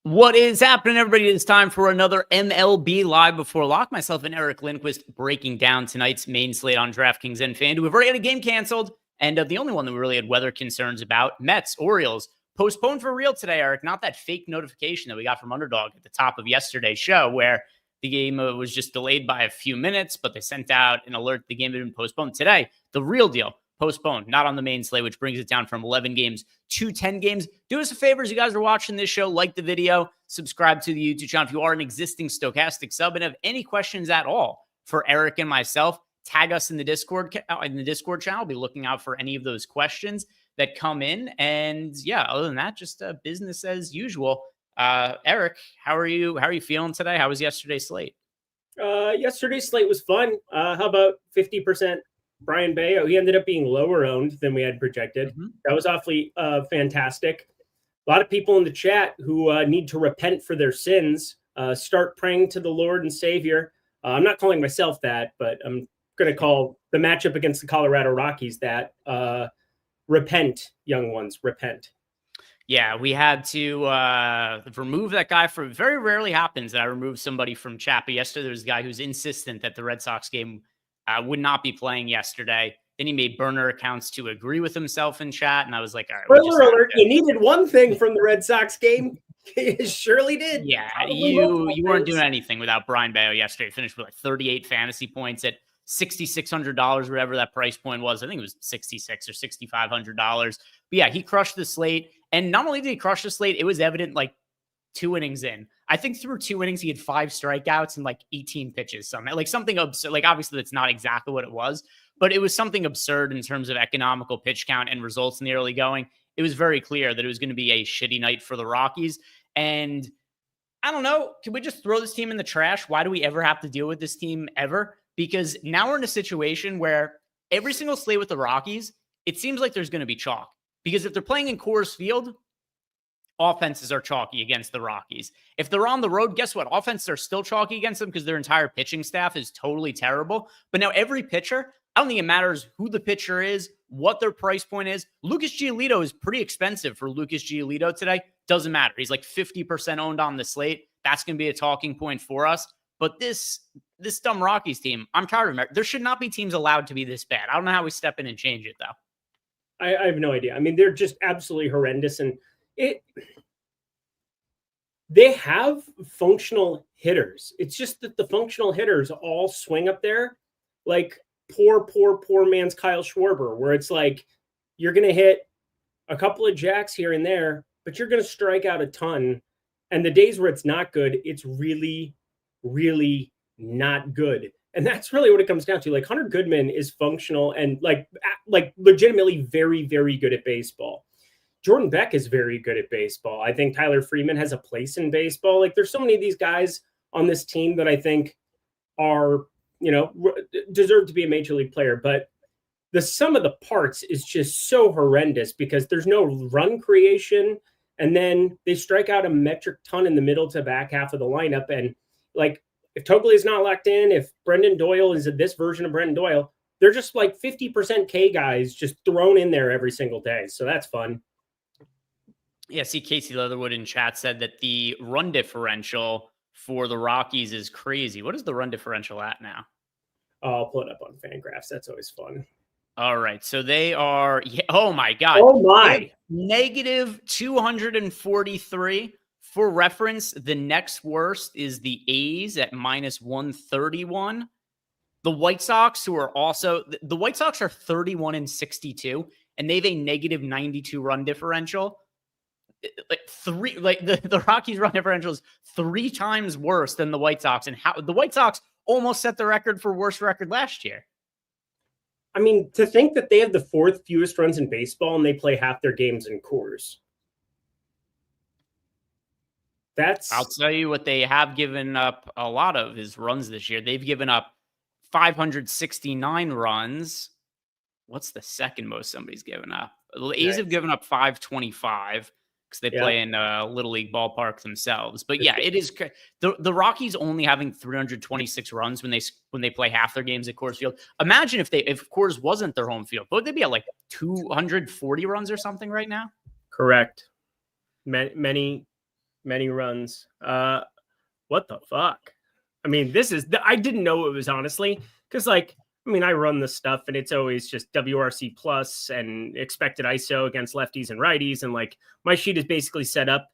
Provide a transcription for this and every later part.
What is happening, everybody? It's time for another MLB Live Before Lock. Myself and Eric Lindquist breaking down tonight's main slate on DraftKings and FanDuel. We've already had a game canceled, and the only one that we really had weather concerns about, Mets, Orioles, postponed for real today, Eric. Not that fake notification that we got from Underdog at the top of yesterday's show where the game was just delayed by a few minutes, but they sent out an alert the game had been postponed. Today, the real deal. Postponed, not on the main slate, which brings it down from 11 games to 10 games. Do us a favor, as you guys are watching this show, like the video, subscribe to the YouTube channel. If you are an existing Stokastic sub and have any questions at all for Eric and myself, tag us in the Discord channel. I'll be looking out for any of those questions that come in. And yeah, other than that, just business as usual. Eric, how are you feeling today? How was yesterday's slate? Yesterday's slate was fun. How about 50%? Brian Bayo, he ended up being lower owned than we had projected. That was awfully fantastic. A lot of people in the chat who need to repent for their sins, start praying to the Lord and Savior. I'm not calling myself that, but I'm going to call the matchup against the Colorado Rockies that. Repent, young ones, repent. Yeah, we had to remove that guy. For very rarely happens that I remove somebody from chat. But yesterday there was a guy who's insistent that the Red Sox game would not be playing yesterday. Then he made burner accounts to agree with himself in chat. And I was like, all right. Spoiler alert, you needed one thing from the Red Sox game. You surely did. Yeah, you weren't doing anything without Brian Bayo yesterday. Finished with like 38 fantasy points at $6,600, whatever that price point was. I think it was $6,600 or $6,500. But yeah, he crushed the slate. And not only did he crush the slate, it was evident like 2 innings in. I think through 2 innings, he had 5 strikeouts and like 18 pitches. Something absurd. Like obviously that's not exactly what it was, but it was something absurd in terms of economical pitch count and results in the early going. It was very clear that it was going to be a shitty night for the Rockies. And I don't know, can we just throw this team in the trash? Why do we ever have to deal with this team ever? Because now we're in a situation where every single slate with the Rockies, it seems like there's going to be chalk. Because if they're playing in Coors Field, offenses are chalky against the Rockies. If they're on the road, guess what? Offenses are still chalky against them because their entire pitching staff is totally terrible. But now every pitcher, I don't think it matters who the pitcher is, what their price point is. Lucas Giolito is pretty expensive for Lucas Giolito today. Doesn't matter. He's like 50% owned on the slate. That's going to be a talking point for us. But this dumb Rockies team, I'm tired of it. There should not be teams allowed to be this bad. I don't know how we step in and change it, though. I have no idea. I mean, they're just absolutely horrendous. And they have functional hitters. It's just that the functional hitters all swing up there like poor man's Kyle Schwarber, where it's like you're going to hit a couple of jacks here and there, but you're going to strike out a ton. And the days where it's not good, it's really, really not good. And that's really what it comes down to. Like Hunter Goodman is functional and like legitimately very, very good at baseball. Jordan Beck is very good at baseball. I think Tyler Freeman has a place in baseball. Like there's so many of these guys on this team that I think are, deserve to be a major league player. But the sum of the parts is just so horrendous because there's no run creation. And then they strike out a metric ton in the middle to back half of the lineup. And like if Toglia is not locked in, if Brendan Doyle is this version of Brendan Doyle, they're just like 50% K guys just thrown in there every single day. So that's fun. Yeah, see, Casey Leatherwood in chat said that the run differential for the Rockies is crazy. What is the run differential at now? I'll pull it up on FanGraphs. That's always fun. All right, so they are, oh my God. Oh my. Negative 243. For reference, the next worst is the A's at minus 131. The White Sox, who are also, the White Sox are 31-62, and they have a negative 92 run differential. The Rockies run differential is 3 times worse than the White Sox, and how the White Sox almost set the record for worst record last year. I mean, to think that they have the 4th fewest runs in baseball and they play half their games in Coors. I'll tell you what they have given up a lot of is runs this year. They've given up 569 runs. What's the second most somebody's given up? The A's have given up 525 because they play in a Little League ballpark themselves. But yeah, it is the Rockies only having 326 runs when they play half their games at Coors Field. Imagine if Coors wasn't their home field, would they be at like 240 runs or something right now? Correct. Many many runs. What the fuck? I mean, I didn't know it was, honestly, because I run this stuff and it's always just WRC plus and expected ISO against lefties and righties. And my sheet is basically set up,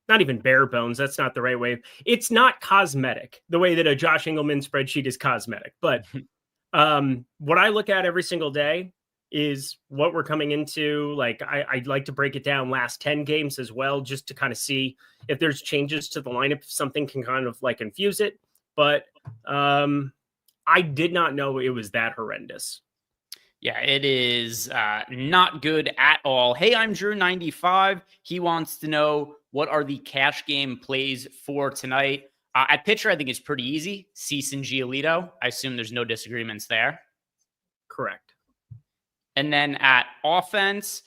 not even bare bones. That's not the right way. It's not cosmetic the way that a Josh Engelman spreadsheet is cosmetic. But what I look at every single day is what we're coming into. I'd like to break it down last 10 games as well, just to kind of see if there's changes to the lineup, if something can kind of infuse it. But I did not know it was that horrendous. Yeah, it is not good at all. Hey, I'm Drew95. He wants to know, what are the cash game plays for tonight? At pitcher, I think it's pretty easy. Cease and Giolito. I assume there's no disagreements there. Correct. And then at offense,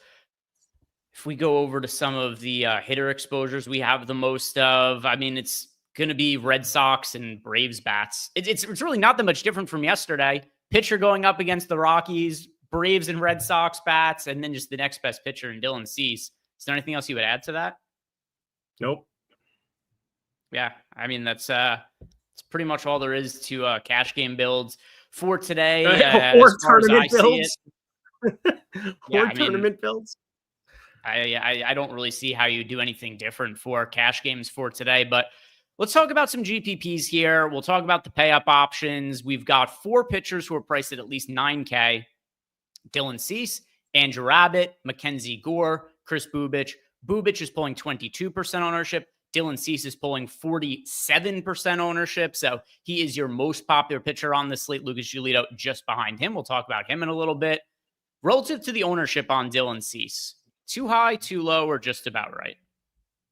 if we go over to some of the hitter exposures we have the most of, it's going to be Red Sox and Braves bats. It's really not that much different from yesterday. Pitcher going up against the Rockies, Braves and Red Sox bats, and then just the next best pitcher in Dylan Cease. Is there anything else you would add to that? Nope. Yeah, that's pretty much all there is to cash game builds for today. Or tournament builds. Tournament builds. I don't really see how you do anything different for cash games for today, but let's talk about some GPPs here. We'll talk about the pay up options. We've got 4 pitchers who are priced at least $9K. Dylan Cease, Andrew Abbott, Mackenzie Gore, Chris Bubich. Bubich is pulling 22% ownership. Dylan Cease is pulling 47% ownership. So he is your most popular pitcher on the slate. Lucas Giolito just behind him. We'll talk about him in a little bit. Relative to the ownership on Dylan Cease, too high, too low, or just about right?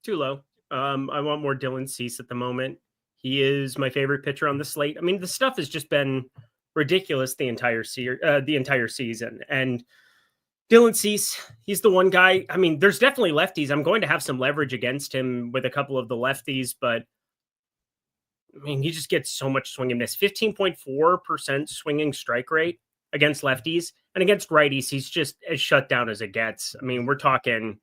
Too low. I want more Dylan Cease at the moment. He is my favorite pitcher on the slate. The stuff has just been ridiculous the entire season. And Dylan Cease, he's the one guy. There's definitely lefties. I'm going to have some leverage against him with a couple of the lefties, but he just gets so much swing and miss. 15.4% swinging strike rate against lefties, and against righties, he's just as shut down as it gets. We're talking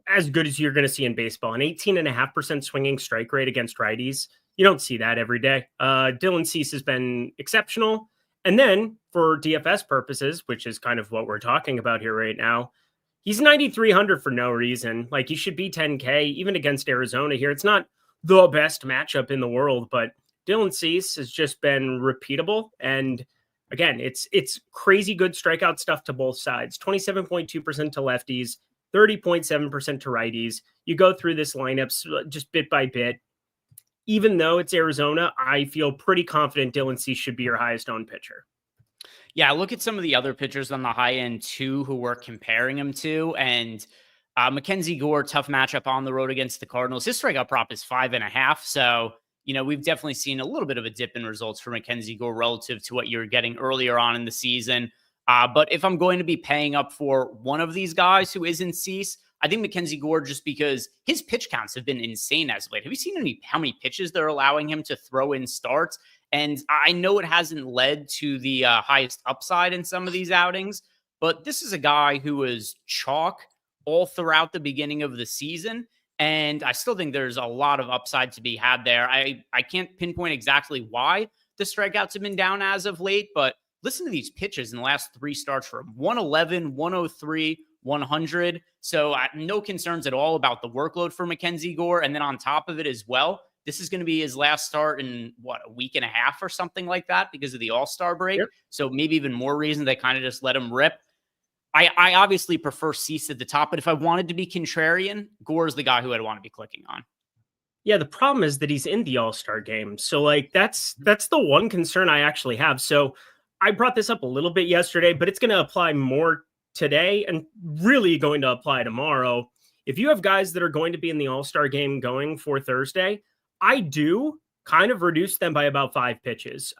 as good as you're going to see in baseball. An 18.5% swinging strike rate against righties. You don't see that every day. Dylan Cease has been exceptional. And then for DFS purposes, which is kind of what we're talking about here right now, he's 9,300 for no reason. He should be 10K, even against Arizona here. It's not the best matchup in the world, but Dylan Cease has just been repeatable. And again, it's crazy good strikeout stuff to both sides. 27.2% to lefties, 30.7% to righties. You go through this lineups just bit by bit. Even though it's Arizona, I feel pretty confident Dylan Cease should be your highest owned pitcher. Yeah, look at some of the other pitchers on the high end too, who we're comparing him to. And Mackenzie Gore, tough matchup on the road against the Cardinals. His strikeout prop is 5.5. So, we've definitely seen a little bit of a dip in results for Mackenzie Gore relative to what you're getting earlier on in the season. But if I'm going to be paying up for one of these guys who isn't Cease, I think Mackenzie Gore, just because his pitch counts have been insane as of late. Have you seen how many pitches they're allowing him to throw in starts? And I know it hasn't led to the highest upside in some of these outings, but this is a guy who was chalk all throughout the beginning of the season. And I still think there's a lot of upside to be had there. I can't pinpoint exactly why the strikeouts have been down as of late, but listen to these pitches in the last 3 starts for him. 111, 103, 100. So no concerns at all about the workload for Mackenzie Gore. And then on top of it as well, this is going to be his last start in a week and a half or something like that because of the All-Star break. Yep. So maybe even more reason they kind of just let him rip. I obviously prefer Cease at the top, but if I wanted to be contrarian, Gore is the guy who I'd want to be clicking on. Yeah, the problem is that he's in the All-Star game. So that's the one concern I actually have. So I brought this up a little bit yesterday, but it's going to apply more today and really going to apply tomorrow. If you have guys that are going to be in the All-Star game going for Thursday, I do kind of reduce them by about 5 pitches.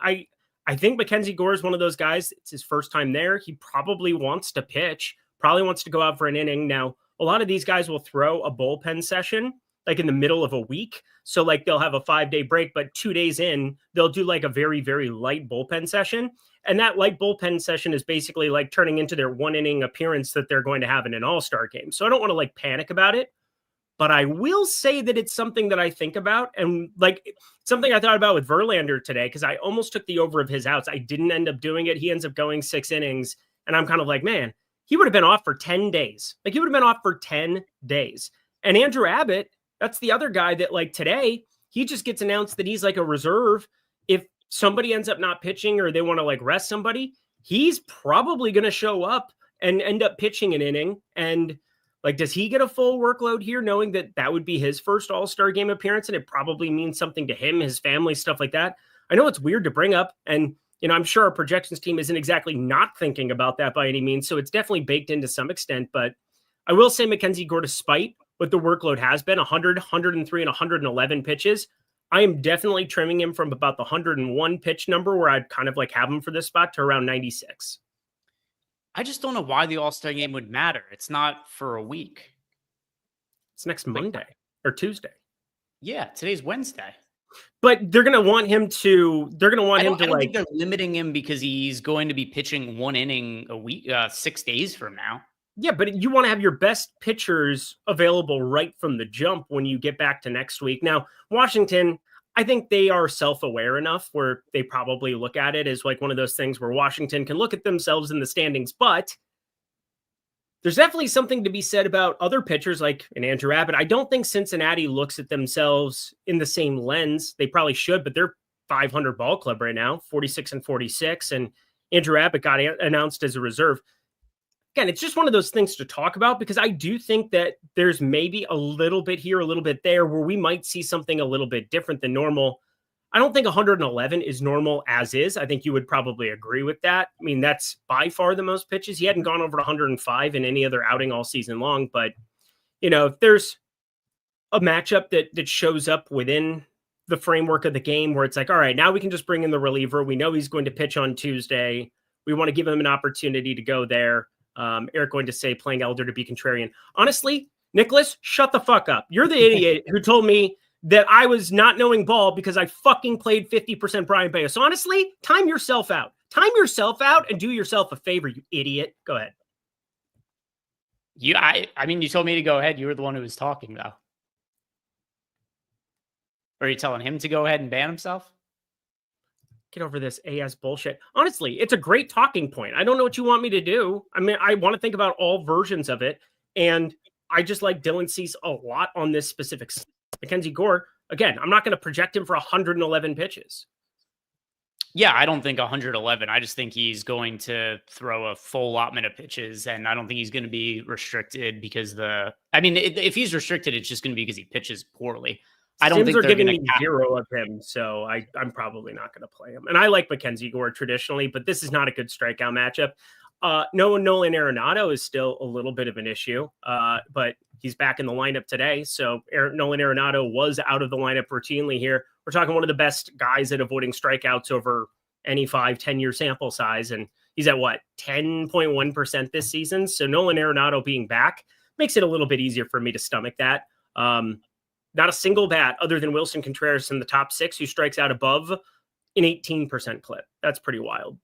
I think Mackenzie Gore is one of those guys. It's his first time there. He probably wants to pitch, probably wants to go out for an inning. Now, a lot of these guys will throw a bullpen session in the middle of a week. So they'll have a 5-day break, but 2 days in, they'll do a very, very light bullpen session. And that light bullpen session is basically turning into their 1 inning appearance that they're going to have in an All-Star game. So I don't want to panic about it, but I will say that it's something that I think about, and like something I thought about with Verlander today, because I almost took the over of his outs. I didn't end up doing it. He ends up going 6 innings, and I'm kind of like, man, he would have been off for 10 days. Like, he would have been off for 10 days. And Andrew Abbott, that's the other guy that, like, today, he just gets announced that he's like a reserve. If somebody ends up not pitching or they want to like rest somebody, he's probably going to show up and end up pitching an inning. And like, does he get a full workload here, knowing that that would be his first All-Star game appearance? And it probably means something to him, his family, stuff like that. I know it's weird to bring up, and I'm sure our projections team isn't exactly not thinking about that by any means. So it's definitely baked into some extent, but I will say Mackenzie Gore, despite what the workload has been, 100, 103, and 111 pitches, I am definitely trimming him from about the 101 pitch number, where I'd kind of like have him for this spot, to around 96. I just don't know why the All-Star game would matter. It's not for a week. It's next Monday or Tuesday. Yeah, today's Wednesday. But they're going to want him to, I don't think they're limiting him because he's going to be pitching 1 inning a week, 6 days from now. Yeah, but you want to have your best pitchers available right from the jump when you get back to next week. Now, Washington, I think they are self-aware enough where they probably look at it as like one of those things where Washington can look at themselves in the standings, but there's definitely something to be said about other pitchers like an Andrew Abbott. I don't think Cincinnati looks at themselves in the same lens. They probably should, but they're 500 ball club right now, 46 and 46, and Andrew Abbott got announced as a reserve. Again, it's just one of those things to talk about, because I do think that there's maybe a little bit here, a little bit there, where we might see something a little bit different than normal. I don't think 111 is normal as is. I think you would probably agree with that. I mean, that's by far the most pitches. He hadn't gone over 105 in any other outing all season long. But, if there's a matchup that shows up within the framework of the game where it's like, all right, now we can just bring in the reliever. We know he's going to pitch on Tuesday. We want to give him an opportunity to go there. Eric going to say playing Elder to be contrarian. Honestly, Nicholas, shut the fuck up. You're the idiot who told me that I was not knowing ball because I fucking played 50% Brian Bayo. So honestly, time yourself out. Time yourself out and do yourself a favor, you idiot. Go ahead. I mean, you told me to go ahead. You were the one who was talking, though. Or are you telling him to go ahead and ban himself? Get over this AS bullshit. Honestly, it's a great talking point. I don't know what you want me to do. I mean, I want to think about all versions of it. And I just like Dylan Cease a lot on this specific. Mackenzie Gore, again, I'm not going to project him for 111 pitches. Yeah, I don't think 111. I just think he's going to throw a full allotment of pitches, and I don't think he's going to be restricted because if he's restricted, it's just going to be because he pitches poorly. I don't think they're giving me 0 of him, so I'm probably not going to play him. And I like Mackenzie Gore traditionally, but this is not a good strikeout matchup. Nolan Arenado is still a little bit of an issue, but he's back in the lineup today. So Nolan Arenado was out of the lineup routinely here. We're talking one of the best guys at avoiding strikeouts over any 5-10 year sample size. And he's at 10.1% this season. So Nolan Arenado being back makes it a little bit easier for me to stomach that. Not a single bat other than Wilson Contreras in the top 6 who strikes out above an 18% clip. That's pretty wild.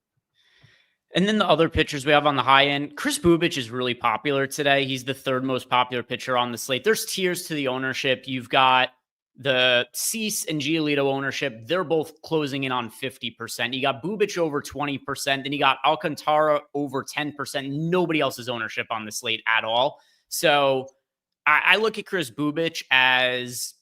And then the other pitchers we have on the high end, Kris Bubic is really popular today. He's the 3rd most popular pitcher on the slate. There's tiers to the ownership. You've got the Cease and Giolito ownership. They're both closing in on 50%. You got Bubic over 20%. Then you got Alcantara over 10%. Nobody else's ownership on the slate at all. So I look at Kris Bubic as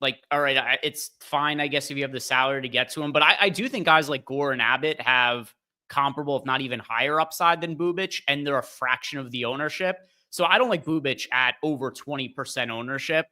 like, all right, it's fine, I guess, if you have the salary to get to him. But I do think guys like Gore and Abbott have comparable, if not even higher upside than Bubic, and they're a fraction of the ownership. So I don't like Bubic at over 20% ownership.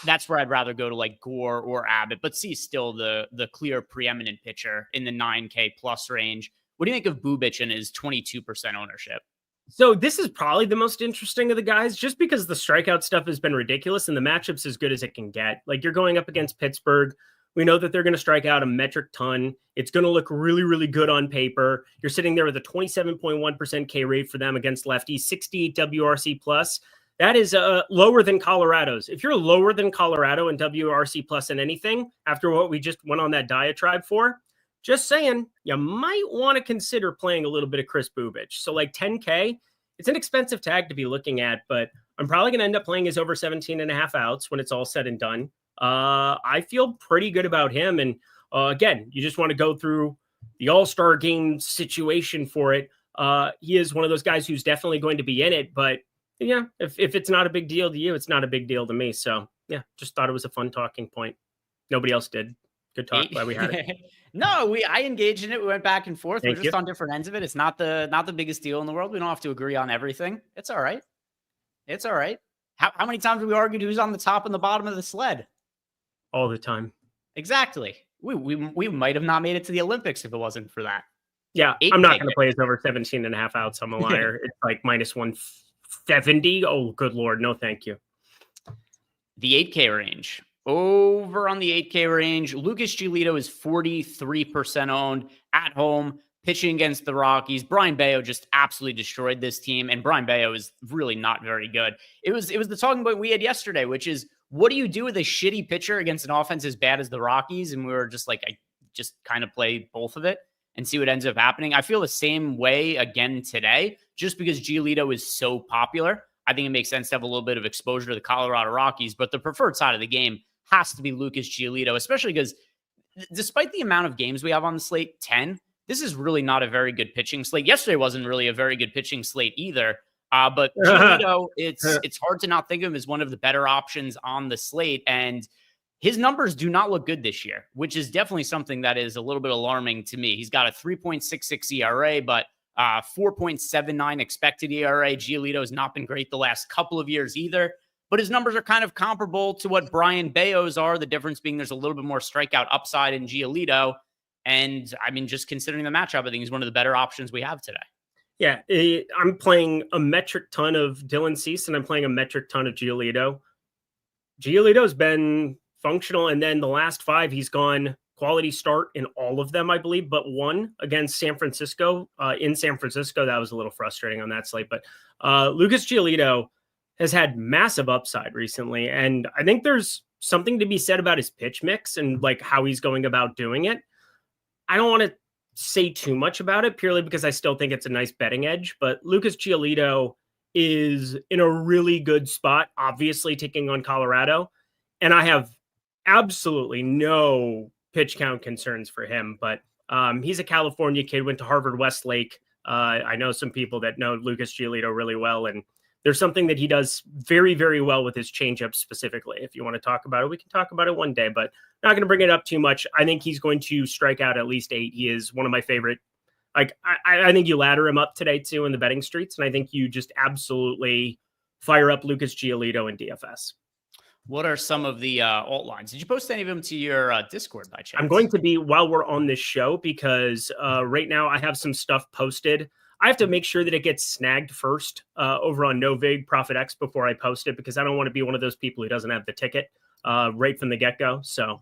That's where I'd rather go to like Gore or Abbott, but see still the clear preeminent pitcher in the 9K plus range. What do you think of Bubic and his 22% ownership? So this is probably the most interesting of the guys, just because the strikeout stuff has been ridiculous and the matchup's as good as it can get. Like, you're going up against Pittsburgh. We know that they're going to strike out a metric ton. It's going to look really, really good on paper. You're sitting there with a 27.1% K rate for them against lefties, 68 WRC plus. That is lower than Colorado's. If you're lower than Colorado in WRC plus in anything, after what we just went on that diatribe for, just saying, you might want to consider playing a little bit of Kris Bubic. So like 10K, it's an expensive tag to be looking at, but I'm probably going to end up playing his over 17.5 outs when it's all said and done. I feel pretty good about him. And again, you just want to go through the All-Star game situation for it. He is one of those guys who's definitely going to be in it, but yeah, if it's not a big deal to you, it's not a big deal to me. So yeah, just thought it was a fun talking point. Nobody else did. Good talk. Glad we had it. No, I engaged in it. We went back and forth. Thank We're just you. on different ends of it. It's not the biggest deal in the world. We don't have to agree on everything. It's all right. It's all right. How many times have we argued who's on the top and the bottom of the sled? All the time. Exactly. We might have not made it to the Olympics if it wasn't for that. Yeah, I'm not going to play his over 17.5 outs. I'm a liar. It's like minus 170. Oh, good Lord. No, thank you. The 8K range. Over on the 8K range, Lucas Giolito is 43% owned at home, pitching against the Rockies. Brian Bayo just absolutely destroyed this team, and Brian Bayo is really not very good. It was the talking point we had yesterday, which is, what do you do with a shitty pitcher against an offense as bad as the Rockies? And we were just like, I just kind of play both of it and see what ends up happening. I feel the same way again today, just because Giolito is so popular. I think it makes sense to have a little bit of exposure to the Colorado Rockies, but the preferred side of the game has to be Lucas Giolito, especially because despite the amount of games we have on the slate, 10, this is really not a very good pitching slate. Yesterday wasn't really a very good pitching slate either. But Giolito, it's hard to not think of him as one of the better options on the slate. And his numbers do not look good this year, which is definitely something that is a little bit alarming to me. He's got a 3.66 ERA, but 4.79 expected ERA. Giolito has not been great the last couple of years either, but his numbers are kind of comparable to what Brian Bayo's are. The difference being there's a little bit more strikeout upside in Giolito. And I mean, just considering the matchup, I think he's one of the better options we have today. Yeah, I'm playing a metric ton of Dylan Cease, and I'm playing a metric ton of Giolito. Giolito's been functional, and then the last 5, he's gone quality start in all of them, I believe, but one against San Francisco. In San Francisco, that was a little frustrating on that slate. But Lucas Giolito has had massive upside recently, and I think there's something to be said about his pitch mix and like how he's going about doing it. I don't want to say too much about it purely because I still think it's a nice betting edge, but Lucas Giolito is in a really good spot, obviously taking on Colorado. And I have absolutely no pitch count concerns for him, but he's a California kid, went to Harvard Westlake. I know some people that know Lucas Giolito really well, and there's something that he does very, very well with his changeup specifically. If you want to talk about it, we can talk about it one day, but not going to bring it up too much. I think he's going to strike out at least 8. He is one of my favorite. Like, I think you ladder him up today too in the betting streets, and I think you just absolutely fire up Lucas Giolito in DFS. What are some of the alt lines? Did you post any of them to your Discord by chance? I'm going to be while we're on this show because right now I have some stuff posted. I have to make sure that it gets snagged first over on NoVig Profit X before I post it, because I don't want to be one of those people who doesn't have the ticket right from the get-go. So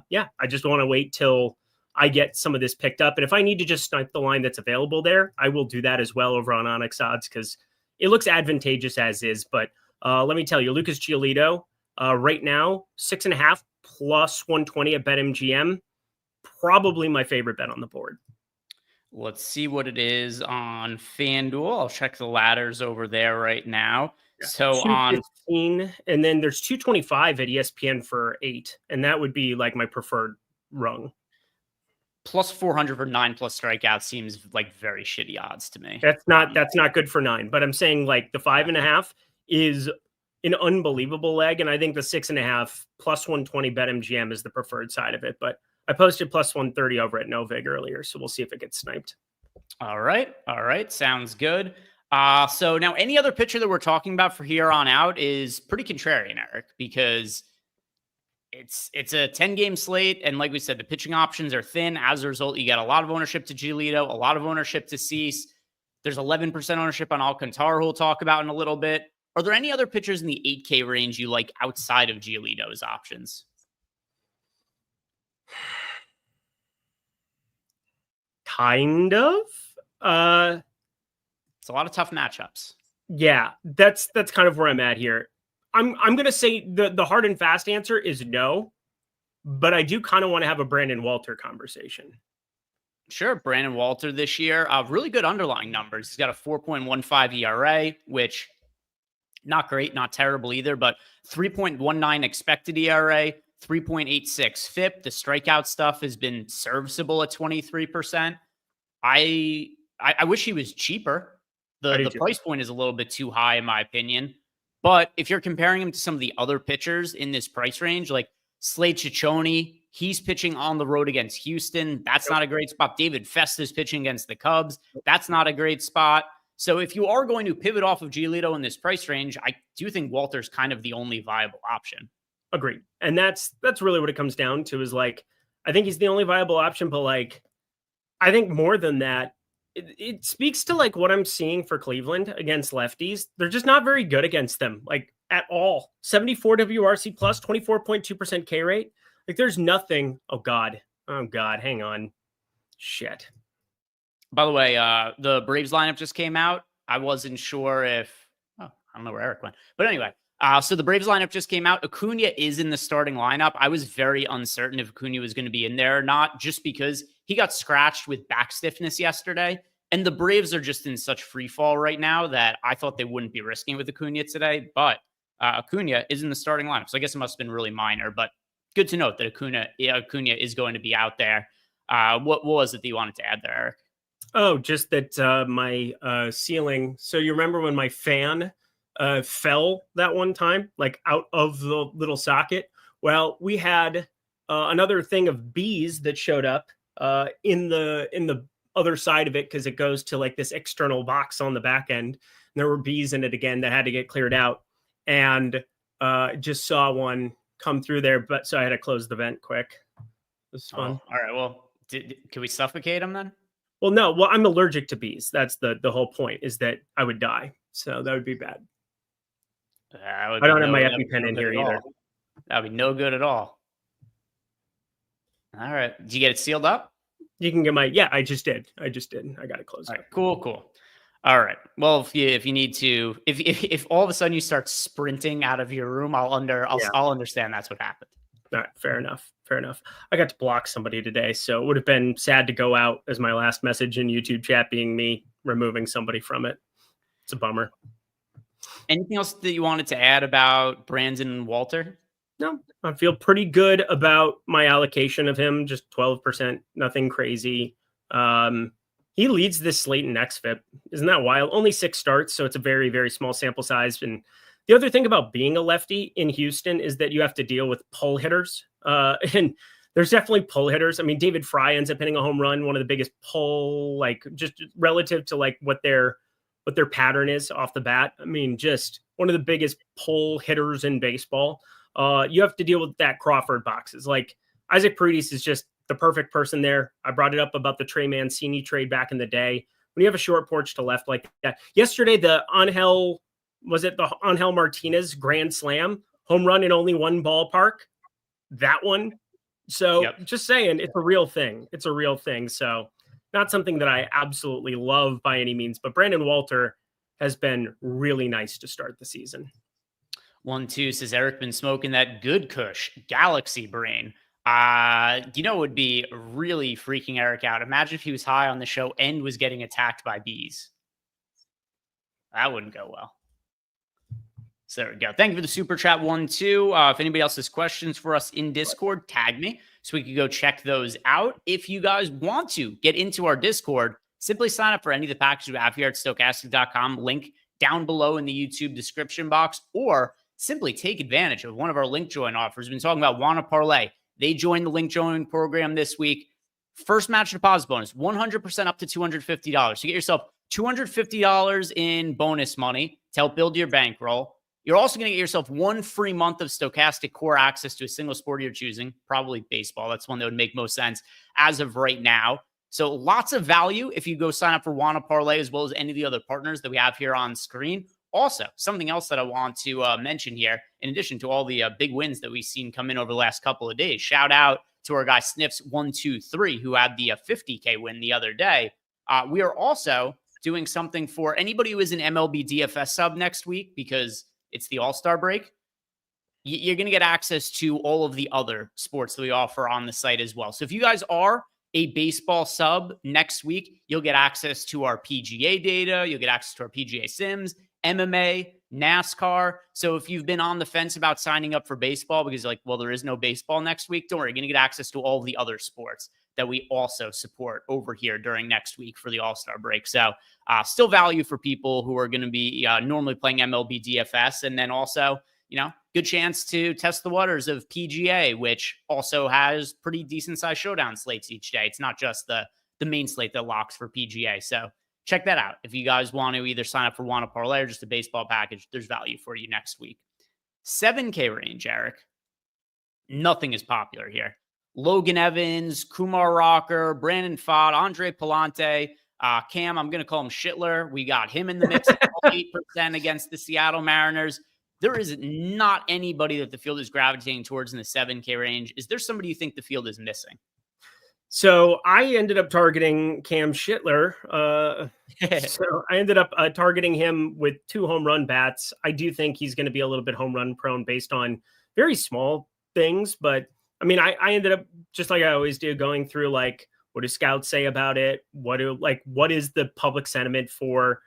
yeah, I just want to wait till I get some of this picked up. And if I need to just snipe the line that's available there, I will do that as well over on Onyx Odds, because it looks advantageous as is. But let me tell you, Lucas Giolito right now, 6.5 plus 120 at BetMGM, probably my favorite bet on the board. Let's see what it is on FanDuel. I'll check the ladders over there right now. Yeah. So on 15, and then there's 225 at ESPN for 8, and that would be like my preferred rung. Plus 400 for 9 plus strikeouts seems like very shitty odds to me. That's not good for 9, but I'm saying like the 5.5 is an unbelievable leg, and I think the 6.5 plus 120 BetMGM is the preferred side of it. But I posted plus 130 over at NoVig earlier, so we'll see if it gets sniped. All right. Sounds good. So now any other pitcher that we're talking about for here on out is pretty contrarian, Eric, because it's a 10-game slate, and like we said, the pitching options are thin. As a result, you got a lot of ownership to Giolito, a lot of ownership to Cease. There's 11% ownership on Alcantara, who we'll talk about in a little bit. Are there any other pitchers in the 8K range you like outside of Giolito's options? Kind of. It's a lot of tough matchups. Yeah, that's kind of where I'm at here. I'm going to say the hard and fast answer is no, but I do kind of want to have a Brandon Walter conversation. Sure. Brandon Walter this year, really good underlying numbers. He's got a 4.15 ERA, which Not great, not terrible either, but 3.19 expected ERA, 3.86 FIP. The strikeout stuff has been serviceable at 23%. I wish he was cheaper. The price point is a little bit too high, in my opinion. But if you're comparing him to some of the other pitchers in this price range, like Slade Ciccone, he's pitching on the road against Houston. That's not a great spot. David Festa's pitching against the Cubs. That's not a great spot. So if you are going to pivot off of Giolito in this price range, I do think Walter's kind of the only viable option. Agreed. And that's really what it comes down to is like, I think he's the only viable option, but like, I think more than that, it speaks to like what I'm seeing for Cleveland against lefties. They're just not very good against them, like at all. 74 WRC plus, 24.2% K rate. Like there's nothing. Oh God. Hang on. Shit. By the way, the Braves lineup just came out. I wasn't sure if, I don't know where Eric went, but anyway, so the Braves lineup just came out. Acuna is in the starting lineup. I was very uncertain if Acuna was going to be in there or not, just because he got scratched with back stiffness yesterday. And the Braves are just in such free fall right now that I thought they wouldn't be risking with Acuna today. But Acuna is in the starting lineup. So I guess it must have been really minor, but good to note that Acuna is going to be out there. What was it that you wanted to add there, Eric? Oh, just that my ceiling. So you remember when my fan fell that one time, like out of the little socket? Well, we had another thing of bees that showed up in the other side of it because it goes to like this external box on the back end. And there were bees in it again that had to get cleared out. And just saw one come through there, but so I had to close the vent quick. It was fun. All right. Well, can we suffocate them then? Well, no. Well, I'm allergic to bees. That's the whole point, is that I would die. So that would be bad. I don't have my EpiPen in here either. That would be no good at all. All right. Did you get it sealed up? You can get I just did. I got it closed. All right. Cool. All right. Well, if you need to, if all of a sudden you start sprinting out of your room, I'll understand that's what happened. All right. Fair enough. I got to block somebody today, so it would have been sad to go out as my last message in YouTube chat being me removing somebody from it. It's a bummer. Anything else that you wanted to add about Brandon and Walter? No, I feel pretty good about my allocation of him. Just 12%, nothing crazy. He leads this slate in XFIP. Isn't that wild? Only 6 starts, so it's a very, very small sample size. And the other thing about being a lefty in Houston is that you have to deal with pull hitters. And there's definitely pull hitters. I mean, David Fry ends up hitting a home run, one of the biggest pull, like just relative to like what their pattern is off the bat. I mean, just one of the biggest pull hitters in baseball. You have to deal with that Crawford boxes. Like Isaac Paredes is just the perfect person there. I brought it up about the Trey Mancini trade back in the day. When you have a short porch to left like that. Yesterday, the Angel Martinez grand slam home run in only one ballpark? That one. So Just saying, it's a real thing. So not something that I absolutely love by any means, but Brandon Walter has been really nice to start the season. 1-2 says Eric been smoking that good Kush Galaxy Brain. Would be really freaking Eric out. Imagine if he was high on the show and was getting attacked by bees. That wouldn't go well. So there we go. Thank you for the super chat 1-2. If anybody else has questions for us in Discord, tag me so we can go check those out. If you guys want to get into our Discord, simply sign up for any of the packages we have here at Stokastic.com. Link down below in the YouTube description box, or simply take advantage of one of our link join offers. We've been talking about Wanna Parlay. They joined the link join program this week. First match deposit bonus, 100% up to $250. So get yourself $250 in bonus money to help build your bankroll. You're also going to get yourself 1 free month of Stokastic Core access to a single sport you're choosing, probably baseball. That's one that would make most sense as of right now. So lots of value if you go sign up for Wanna Parlay, as well as any of the other partners that we have here on screen. Also, something else that I want to mention here, in addition to all the big wins that we've seen come in over the last couple of days, shout out to our guy Sniffs123, who had the 50K win the other day. We are also doing something for anybody who is an MLB DFS sub next week, because it's the All-Star break. You're going to get access to all of the other sports that we offer on the site as well. So if you guys are a baseball sub next week, you'll get access to our PGA data. You'll get access to our PGA Sims, MMA, NASCAR. So if you've been on the fence about signing up for baseball because like, well, there is no baseball next week, don't worry, you're going to get access to all the other sports that we also support over here during next week for the All-Star break. So still value for people who are going to be normally playing MLB DFS. And then also, good chance to test the waters of PGA, which also has pretty decent sized showdown slates each day. It's not just the main slate that locks for PGA. So check that out. If you guys want to either sign up for Wanna Parlay or just a baseball package, there's value for you next week. 7K range, Eric. Nothing is popular here. Logan Evans, Kumar Rocker, Brandon Pfaadt, Andre Palante, Cam, I'm going to call him Shitler. We got him in the mix at 8% against the Seattle Mariners. There is not anybody that the field is gravitating towards in the 7K range. Is there somebody you think the field is missing? So I ended up targeting Cam Shitler. So I ended up targeting him with 2 home run bats. I do think he's going to be a little bit home run prone based on very small things. But I mean, I ended up, just like I always do, going through like, what do scouts say about it? What is the public sentiment for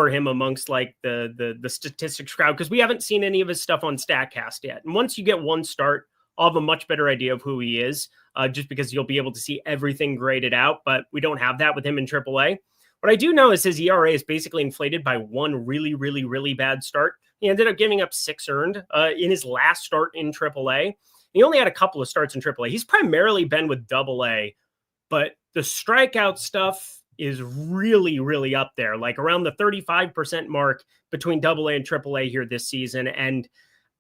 him amongst like the statistics crowd? Because we haven't seen any of his stuff on StatCast yet. And once you get one start, I'll have a much better idea of who he is, just because you'll be able to see everything graded out. But we don't have that with him in AAA. What I do know is his ERA is basically inflated by one really, really, really bad start. He ended up giving up 6 earned in his last start in AAA. He only had a couple of starts in AAA. He's primarily been with AA, but the strikeout stuff is really, really up there, like around the 35% mark between AA and AAA here this season. And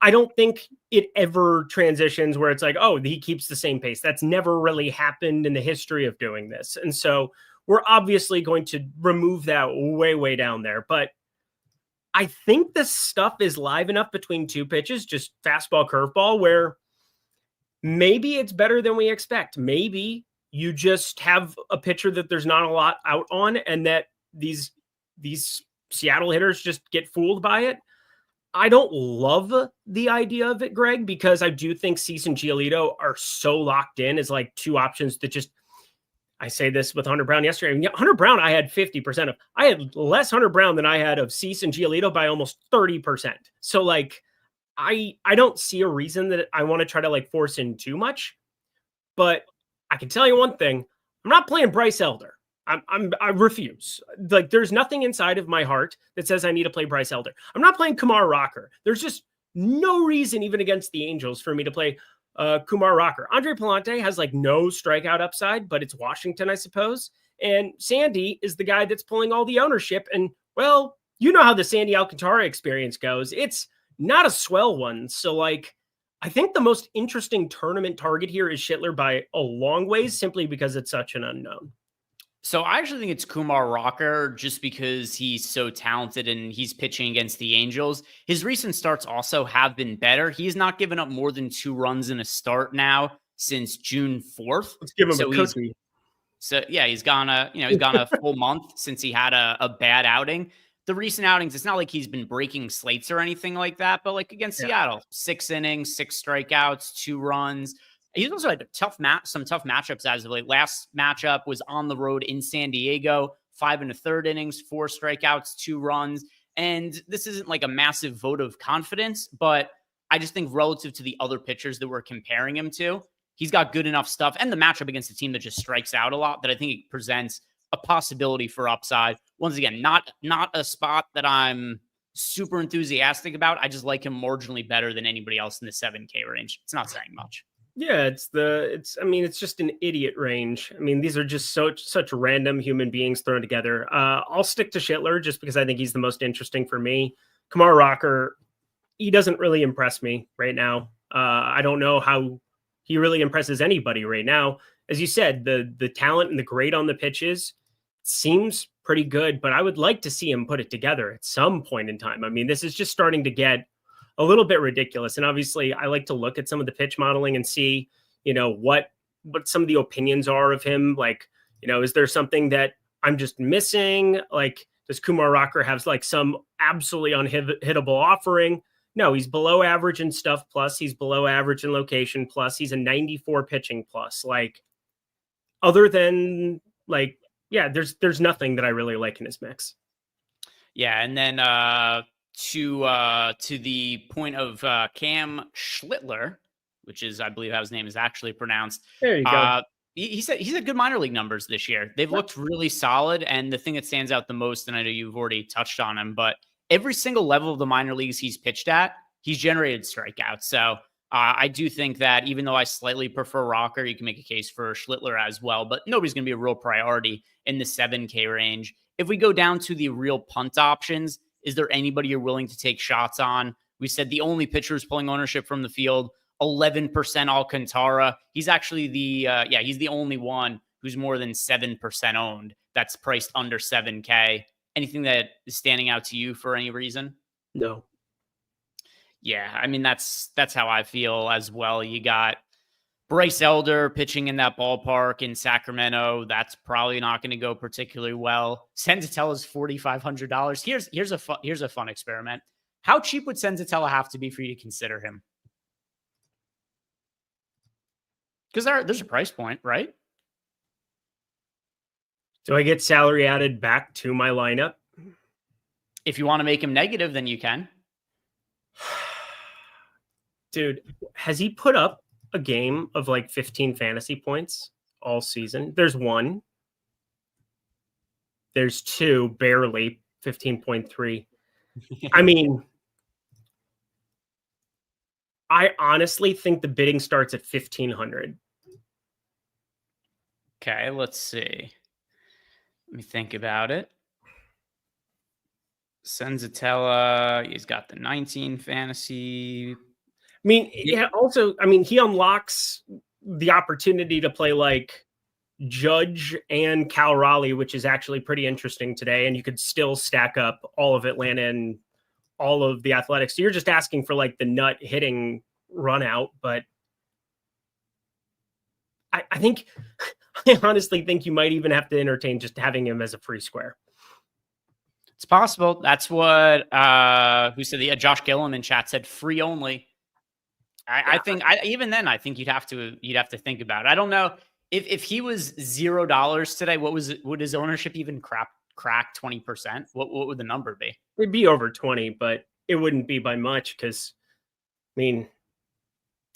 I don't think it ever transitions where it's like, oh, he keeps the same pace. That's never really happened in the history of doing this. And so we're obviously going to remove that way, way down there. But I think this stuff is live enough between 2 pitches, just fastball, curveball, where maybe it's better than we expect. Maybe you just have a pitcher that there's not a lot out on, and that these Seattle hitters just get fooled by it. I don't love the idea of it, Greg, because I do think Cease and Giolito are so locked in as like 2 options that just, I say this with Hunter Brown yesterday. I mean, Hunter Brown, I had 50% of. I had less Hunter Brown than I had of Cease and Giolito by almost 30%. So like, I don't see a reason that I want to try to like force in too much, but I can tell you one thing. I'm not playing Bryce Elder. I refuse. Like, there's nothing inside of my heart that says I need to play Bryce Elder. I'm not playing Kumar Rocker. There's just no reason, even against the Angels, for me to play Kumar Rocker. Andre Palante has like no strikeout upside, but it's Washington, I suppose. And Sandy is the guy that's pulling all the ownership. And well, you know how the Sandy Alcantara experience goes. It's not a swell one. So like, I think the most interesting tournament target here is Shitler by a long ways, simply because it's such an unknown. So I actually think it's Kumar Rocker, just because he's so talented and he's pitching against the Angels. His recent starts also have been better. He's not given up more than 2 runs in a start now since June 4th. Let's give him a cookie. So yeah, he's gone a full month since he had a bad outing. The recent outings, it's not like he's been breaking slates or anything like that, but like against Seattle, 6 innings, 6 strikeouts, 2 runs. He's also had some tough matchups as of late. Last matchup was on the road in San Diego, 5 1/3 innings, 4 strikeouts, 2 runs. And this isn't like a massive vote of confidence, but I just think relative to the other pitchers that we're comparing him to, he's got good enough stuff. And the matchup against a team that just strikes out a lot, that I think it presents a possibility for upside. Once again, not a spot that I'm super enthusiastic about. I just like him marginally better than anybody else in the 7K range. It's not saying much. Yeah, it's just an idiot range. I mean, these are just such random human beings thrown together. I'll stick to Shitler just because I think he's the most interesting for me. Kumar Rocker, he doesn't really impress me right now. I don't know how he really impresses anybody right now. As you said, the talent and the grade on the pitches seems pretty good, but I would like to see him put it together at some point in time. I mean, this is just starting to get a little bit ridiculous. And obviously I like to look at some of the pitch modeling and see, what some of the opinions are of him. Like, is there something that I'm just missing? Like, does Kumar Rocker have like some absolutely unhittable offering? No, he's below average in stuff plus, he's below average in location plus, he's a 94 pitching plus. Like, other than like, yeah, there's nothing that I really like in his mix. Yeah. And then to the point of Cam Schlittler, which is, I believe how his name is actually pronounced. There you go. He said he's had good minor league numbers this year. They've looked really solid. And the thing that stands out the most, and I know you've already touched on him, but every single level of the minor leagues he's pitched at, he's generated strikeouts. So I do think that even though I slightly prefer Rocker, you can make a case for Schlittler as well, but nobody's going to be a real priority in the 7K range. If we go down to the real punt options, is there anybody you're willing to take shots on? We said the only pitcher who's pulling ownership from the field, 11% Alcantara. He's actually he's the only one who's more than 7% owned. That's priced under 7K. Anything that is standing out to you for any reason? No. Yeah, I mean, that's how I feel as well. You got Bryce Elder pitching in that ballpark in Sacramento. That's probably not going to go particularly well. Senzatella is $4,500. Here's a fun experiment. How cheap would Senzatella have to be for you to consider him? Because there's a price point, right? Do I get salary added back to my lineup? If you want to make him negative, then you can. Dude, has he put up a game of like 15 fantasy points all season? There's one. There's two, barely 15.3. I mean, I honestly think the bidding starts at 1,500. Okay, let's see. Let me think about it. Senzatella, he's got the 19 fantasy. I mean, yeah, also, I mean, he unlocks the opportunity to play like Judge and Cal Raleigh, which is actually pretty interesting today. And you could still stack up all of Atlanta and all of the Athletics. So you're just asking for like the nut hitting run out. But I honestly think you might even have to entertain just having him as a free square. It's possible. That's what who said Josh Gillum in chat said free only. I think even then I think you'd have to think about it. I don't know if he was $0 today. Would his ownership even crack 20%? What would the number be? It'd be over 20, but it wouldn't be by much because, I mean,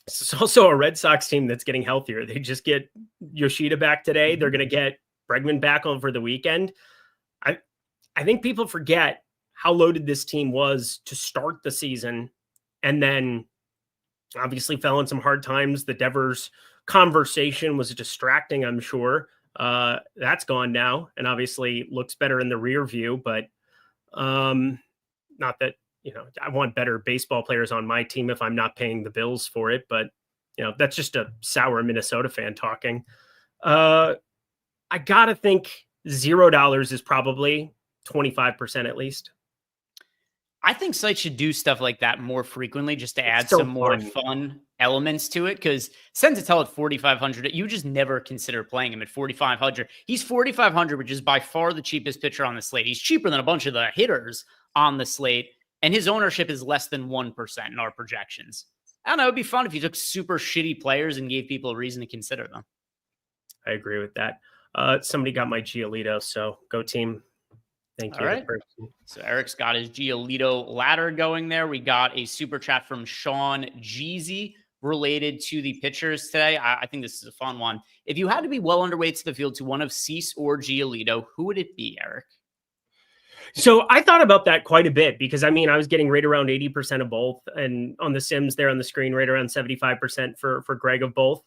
it's also a Red Sox team that's getting healthier. They just get Yoshida back today. They're going to get Bregman back over the weekend. I think people forget how loaded this team was to start the season and then obviously fell in some hard times. The Devers conversation was distracting, I'm sure. That's gone now and obviously looks better in the rear view, but not that, I want better baseball players on my team if I'm not paying the bills for it, but that's just a sour Minnesota fan talking. I got to think $0 is probably 25% at least. I think sites should do stuff like that more frequently just to add some more fun elements to it. Because Senzatella at 4,500, you just never consider playing him at 4,500. He's 4,500, which is by far the cheapest pitcher on the slate. He's cheaper than a bunch of the hitters on the slate, and his ownership is less than 1% in our projections. I don't know. It'd be fun if you took super shitty players and gave people a reason to consider them. I agree with that. Somebody got my Giolito, so go team. Thank you. All right. So Eric's got his Giolito ladder going there. We got a super chat from Sean Jeezy related to the pitchers today. I think this is a fun one. If you had to be well underweight to the field to one of Cease or Giolito, who would it be, Eric? So I thought about that quite a bit because, I was getting right around 80% of both. And on the Sims there on the screen, right around 75% for Greg of both.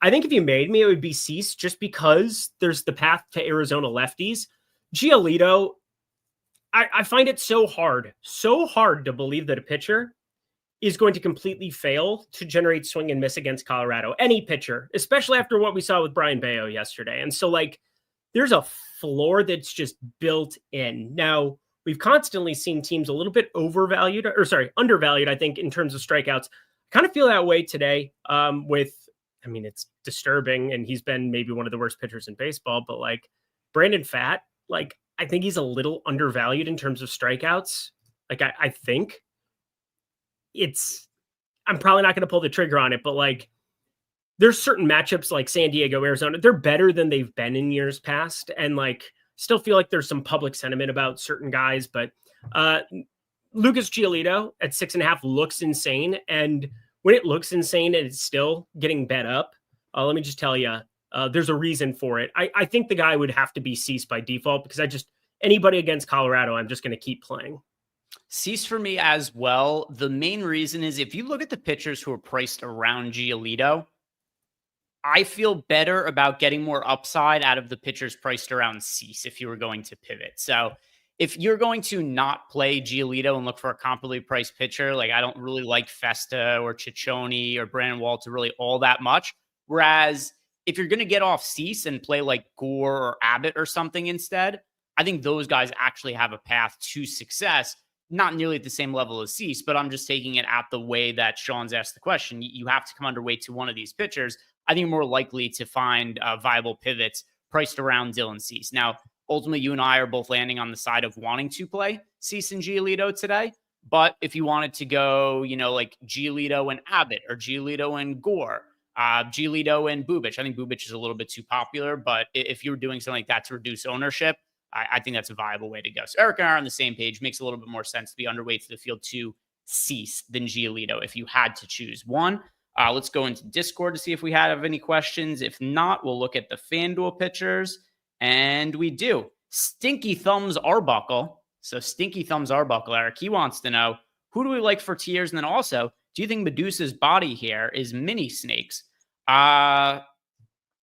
I think if you made me, it would be Cease just because there's the path to Arizona lefties. Giolito, I find it so hard to believe that a pitcher is going to completely fail to generate swing and miss against Colorado. Any pitcher, especially after what we saw with Brian Bayo yesterday. And so there's a floor that's just built in. Now, we've constantly seen teams a little bit undervalued, I think, in terms of strikeouts. I kind of feel that way today it's disturbing, and he's been maybe one of the worst pitchers in baseball, but Brandon Pfaadt, I think he's a little undervalued in terms of strikeouts. I think I'm probably not going to pull the trigger on it, but there's certain matchups like San Diego, Arizona, they're better than they've been in years past. And still feel like there's some public sentiment about certain guys, but Lucas Giolito at 6.5 looks insane. And when it looks insane and it's still getting bet up, let me just tell you, there's a reason for it. I think the guy would have to be Cease by default because anybody against Colorado, I'm just going to keep playing. Cease for me as well. The main reason is if you look at the pitchers who are priced around Giolito, I feel better about getting more upside out of the pitchers priced around Cease if you were going to pivot. So if you're going to not play Giolito and look for a comparably priced pitcher, like I don't really like Festa or Ciccione or Brandon Walter really all that much. Whereas if you're going to get off Cease and play like Gore or Abbott or something instead, I think those guys actually have a path to success. Not nearly at the same level as Cease, but I'm just taking it at the way that Sean's asked the question. You have to come underweight to one of these pitchers. I think you're more likely to find viable pivots priced around Dylan Cease. Now, ultimately, you and I are both landing on the side of wanting to play Cease and Giolito today. But if you wanted to go, like Giolito and Abbott or Giolito and Gore, Giolito and Bubic, I think Bubic is a little bit too popular. But if you're doing something like that to reduce ownership, I think that's a viable way to go. So Eric and I are on the same page. Makes a little bit more sense to be underweight to the field to Cease than Giolito if you had to choose one. Let's go into Discord to see if we have any questions. If not, we'll look at the FanDuel pitchers. And we do. Stinky Thumbs Arbuckle. So Stinky Thumbs Arbuckle, Eric, he wants to know, who do we like for tiers? And then also, do you think Medusa's body hair is mini snakes? I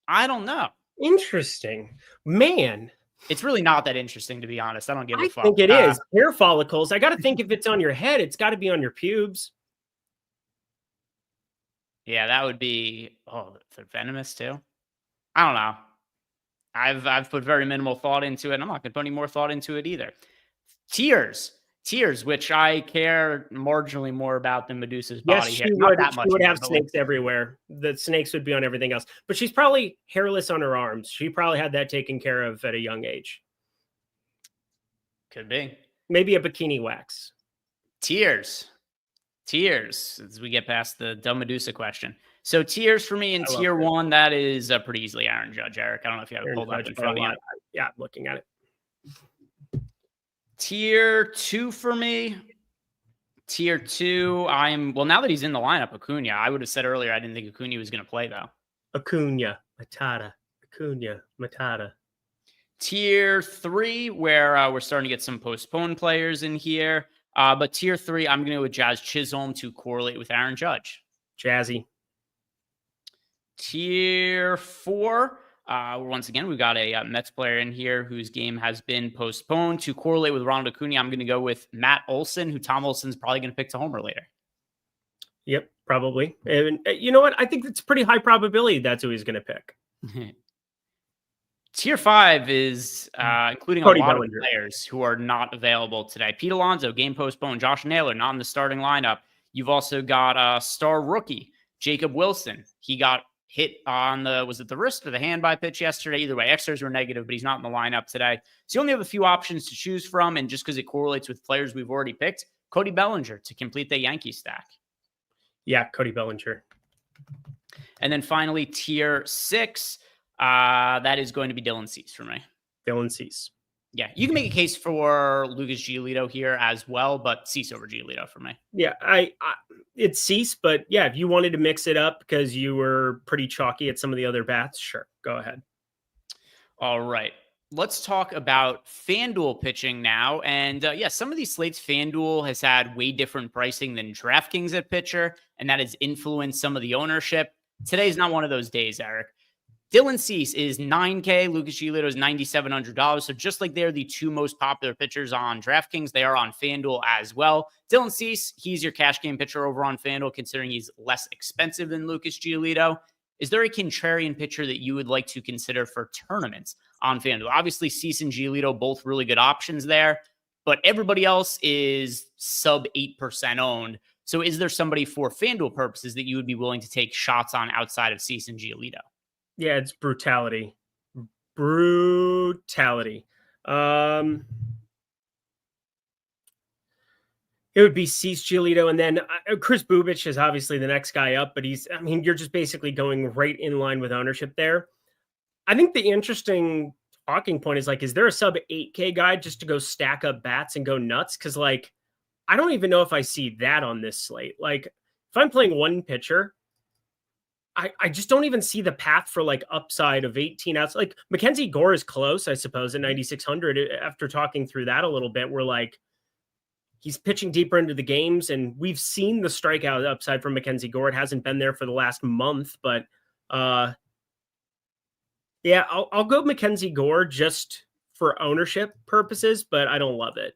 don't know. Interesting. Man. It's really not that interesting, to be honest. I don't give a fuck. I think it is. Hair follicles. I got to think if it's on your head, it's got to be on your pubes. Yeah, that would be, they're venomous too. I don't know. I've put very minimal thought into it. I'm not going to put any more thought into it either. Tiers, which I care marginally more about than Medusa's body hair. She would have snakes everywhere. The snakes would be on everything else. But she's probably hairless on her arms. She probably had that taken care of at a young age. Could be. Maybe a bikini wax. Tiers as we get past the dumb Medusa question. So tiers for me in tier 1, that is pretty easily Aaron Judge, Eric. I don't know if you have it pulled up in front of you. Yeah, I'm looking at it. Tier 2 for me. Tier 2, now that he's in the lineup, Acuna. I would have said earlier I didn't think Acuna was going to play, though. Acuna, Matata. Tier 3, where we're starting to get some postponed players in here. But tier 3, I'm going to go with Jazz Chisholm to correlate with Aaron Judge. Jazzy. Tier 4, once again, we've got a Mets player in here whose game has been postponed. To correlate with Ronald Acuna, I'm going to go with Matt Olson, who Tom Olson's probably going to pick to homer later. Yep, probably. And you know what? I think it's pretty high probability that's who he's going to pick. Tier 5 is including Cody a lot Bellinger. of players who are not available today. Pete Alonso, game postponed. Josh Naylor, not in the starting lineup. You've also got star rookie Jacob Wilson. He got hit on was it the wrist or the hand by pitch yesterday? Either way, X's were negative, but he's not in the lineup today. So you only have a few options to choose from. And just because it correlates with players we've already picked, Cody Bellinger to complete the Yankee stack. Yeah, Cody Bellinger. And then finally, tier 6. That is going to be Dylan Cease for me. Dylan Cease. Yeah, you can make a case for Lucas Giolito here as well, but Cease over Giolito for me. Yeah, it's Cease, but yeah, if you wanted to mix it up because you were pretty chalky at some of the other bats, sure, go ahead. All right, let's talk about FanDuel pitching now. And some of these slates, FanDuel has had way different pricing than DraftKings at pitcher, and that has influenced some of the ownership. Today's not one of those days, Eric. Dylan Cease is $9K. Lucas Giolito is $9,700. So just like they're the two most popular pitchers on DraftKings, they are on FanDuel as well. Dylan Cease, he's your cash game pitcher over on FanDuel, considering he's less expensive than Lucas Giolito. Is there a contrarian pitcher that you would like to consider for tournaments on FanDuel? Obviously, Cease and Giolito, both really good options there, but everybody else is sub 8% owned. So is there somebody for FanDuel purposes that you would be willing to take shots on outside of Cease and Giolito? Yeah, it's brutality. It would be Cease, Giolito, and then Chris Bubic is obviously the next guy up, but you're just basically going right in line with ownership there. I think the interesting talking point is is there a sub 8K guy just to go stack up bats and go nuts? Because I don't even know if I see that on this slate. Like if I'm playing one pitcher, I just don't even see the path for like upside of 18 outs. Like Mackenzie Gore is close, I suppose, at 9,600. After talking through that a little bit, we're like, he's pitching deeper into the games, and we've seen the strikeout upside from Mackenzie Gore. It hasn't been there for the last month, but yeah, I'll go Mackenzie Gore just for ownership purposes, but I don't love it.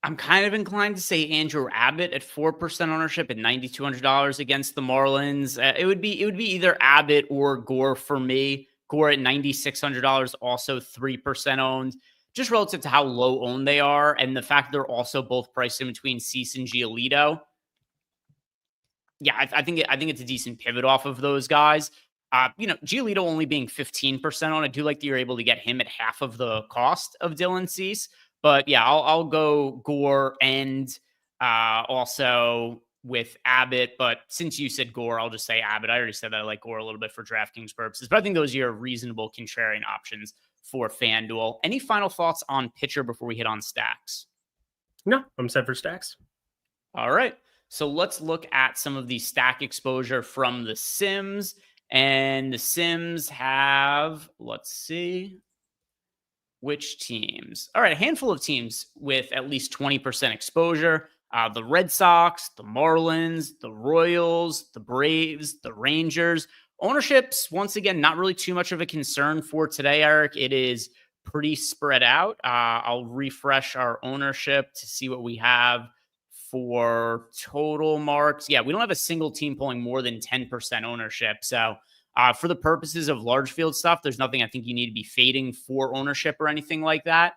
I'm kind of inclined to say Andrew Abbott at 4% ownership at $9,200 against the Marlins. It would be either Abbott or Gore for me. Gore at $9,600, also 3% owned. Just relative to how low owned they are, and the fact they're also both priced in between Cease and Giolito. Yeah, I think it's a decent pivot off of those guys. Giolito only being 15% on. I do like that you're able to get him at half of the cost of Dylan Cease. But yeah, I'll go Gore and also with Abbott. But since you said Gore, I'll just say Abbott. I already said that I like Gore a little bit for DraftKings purposes. But I think those are your reasonable contrarian options for FanDuel. Any final thoughts on pitcher before we hit on stacks? No, I'm set for stacks. All right. So let's look at some of the stack exposure from the Sims. And the Sims have, let's see, which teams? All right, a handful of teams with at least 20% exposure. The Red Sox, the Marlins, the Royals, the Braves, the Rangers. Ownerships, once again, not really too much of a concern for today, Eric. It is pretty spread out. I'll refresh our ownership to see what we have for total marks. Yeah, we don't have a single team pulling more than 10% ownership. So for the purposes of large field stuff, there's nothing I think you need to be fading for ownership or anything like that.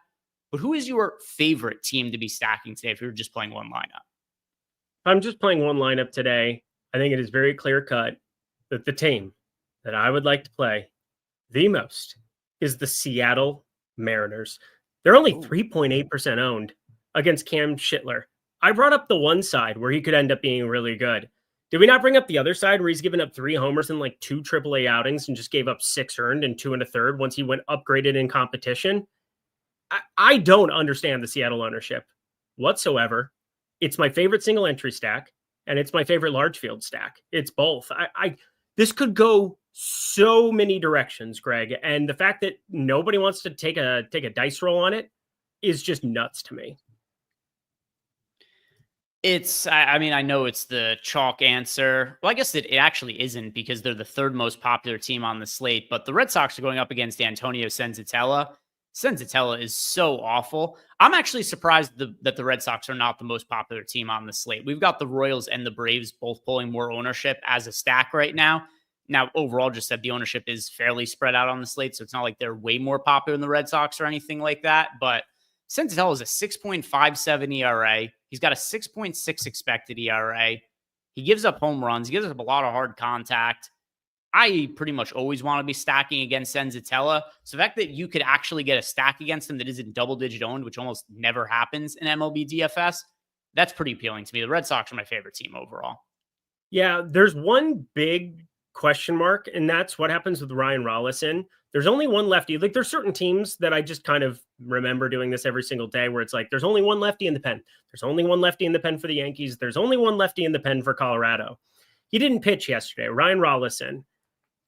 But who is your favorite team to be stacking today if you're just playing one lineup? I'm just playing one lineup today. I think it is very clear cut that the team that I would like to play the most is the Seattle Mariners. They're only 3.8% owned against Cam Schittler. I brought up the one side where he could end up being really good. Did we not bring up the other side where he's given up 3 homers in like 2 AAA outings and just gave up 6 earned and 2 1/3 once he went upgraded in competition? I don't understand the Seattle ownership whatsoever. It's my favorite single entry stack, and it's my favorite large field stack. It's both. This could go so many directions, Greg, and the fact that nobody wants to take a dice roll on it is just nuts to me. I know it's the chalk answer. Well, I guess it actually isn't because they're the 3rd most popular team on the slate, but the Red Sox are going up against Antonio Senzatella. Senzatella is so awful. I'm actually surprised that the Red Sox are not the most popular team on the slate. We've got the Royals and the Braves both pulling more ownership as a stack right now. Now, overall, just that the ownership is fairly spread out on the slate, so it's not like they're way more popular than the Red Sox or anything like that, but Senzatella is a 6.57 ERA. He's got a 6.6 expected ERA. He gives up home runs. He gives up a lot of hard contact. I pretty much always want to be stacking against Senzatella. So the fact that you could actually get a stack against him that isn't double-digit owned, which almost never happens in MLB DFS, that's pretty appealing to me. The Red Sox are my favorite team overall. Yeah, there's one big question mark, and that's what happens with Ryan Rollison. There's only one lefty. Like there's certain teams that I just kind of remember doing this every single day where it's like, there's only one lefty in the pen. There's only one lefty in the pen for the Yankees. There's only one lefty in the pen for Colorado. He didn't pitch yesterday. Ryan Rollison.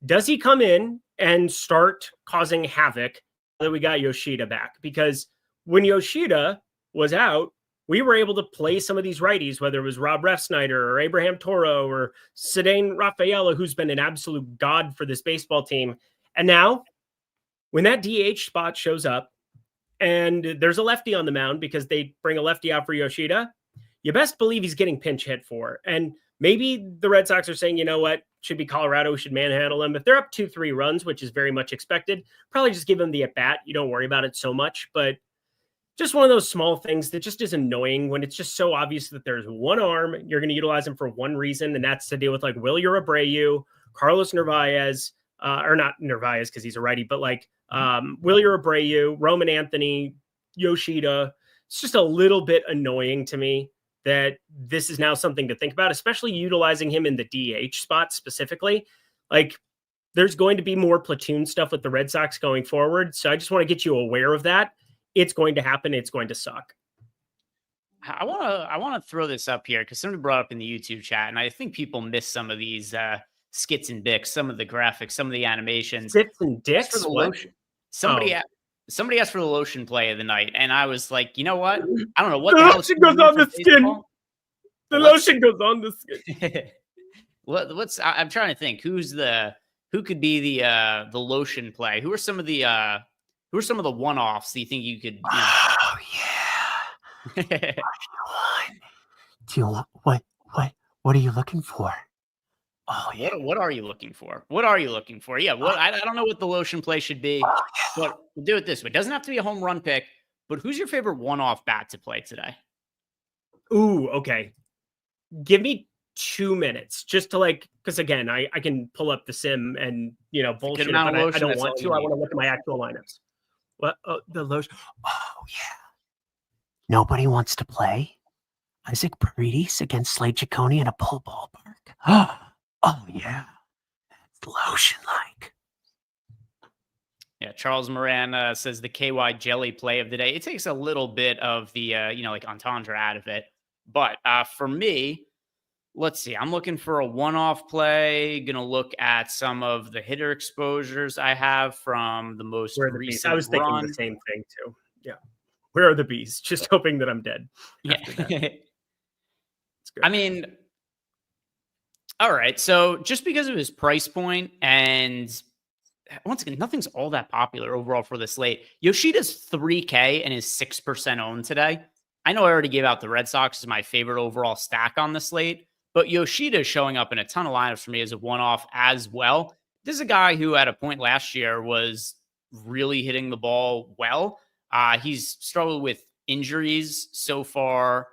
Does he come in and start causing havoc that we got Yoshida back? Because when Yoshida was out, we were able to play some of these righties, whether it was Rob Refsnyder or Abraham Toro or Cedane Rafaela, who's been an absolute god for this baseball team. And now, when that DH spot shows up and there's a lefty on the mound because they bring a lefty out for Yoshida, you best believe he's getting pinch hit for. And maybe the Red Sox are saying, you know what, should be Colorado, should manhandle them. If they're up 2-3 runs, which is very much expected, probably just give them the at-bat. You don't worry about it so much. But just one of those small things that just is annoying when it's just so obvious that there's one arm, you're going to utilize him for one reason, and that's to deal with like Wilyer Abreu, Carlos Narvaez, or not Narvaez because he's a righty, but like Wilyer Abreu, Roman Anthony, Yoshida. It's just a little bit annoying to me that this is now something to think about, especially utilizing him in the DH spot specifically. Like there's going to be more platoon stuff with the Red Sox going forward. So I just want to get you aware of that. It's going to happen. It's going to suck. I want to throw this up here because somebody brought up in the YouTube chat, and I think people miss some of these skits and dicks, some of the graphics, some of the animations. Skits and dicks for the what? lotion. Somebody asked for the lotion play of the night, and I was like, you know what? I don't know what the lotion goes on the skin. The lotion goes on the skin. I'm trying to think who could be the lotion play. Who are some of the one-offs that you think you could? Oh yeah. Do you want what are you looking for? Oh yeah. What are you looking for? What are you looking for? Yeah. I don't know what the lotion play should be, but we'll do it this way. It doesn't have to be a home run pick, but who's your favorite one-off bat to play today? Ooh, okay. Give me 2 minutes just to because again, I can pull up the sim and bullshit, but I don't want to. I want to look at my actual lineups. What? The lotion. Oh yeah. Nobody wants to play Isaac Paredes against Slate Ciccone in a pull ballpark. Oh yeah, it's lotion-like. Yeah, Charles Moran says the KY jelly play of the day. It takes a little bit of the entendre out of it, but for me, let's see. I'm looking for a one-off play. Gonna look at some of the hitter exposures I have from the most recent. I was thinking the same thing too. Yeah. Where are the bees? Just hoping that I'm dead. Yeah. I mean, all right. So just because of his price point, and once again, nothing's all that popular overall for the slate. Yoshida's 3K and is 6% owned today. I know I already gave out the Red Sox as my favorite overall stack on the slate, but Yoshida is showing up in a ton of lineups for me as a one-off as well. This is a guy who at a point last year was really hitting the ball well. He's struggled with injuries so far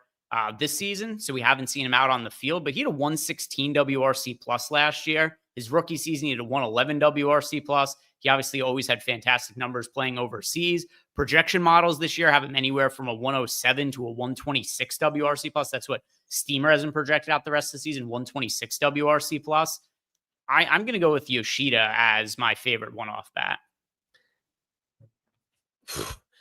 this season, so we haven't seen him out on the field, but he had a 116 WRC plus last year. His rookie season, he had a 111 WRC plus. He obviously always had fantastic numbers playing overseas. Projection models this year have him anywhere from a 107 to a 126 WRC plus. That's what Steamer hasn't projected out the rest of the season, 126 WRC plus. I'm going to go with Yoshida as my favorite one-off bat.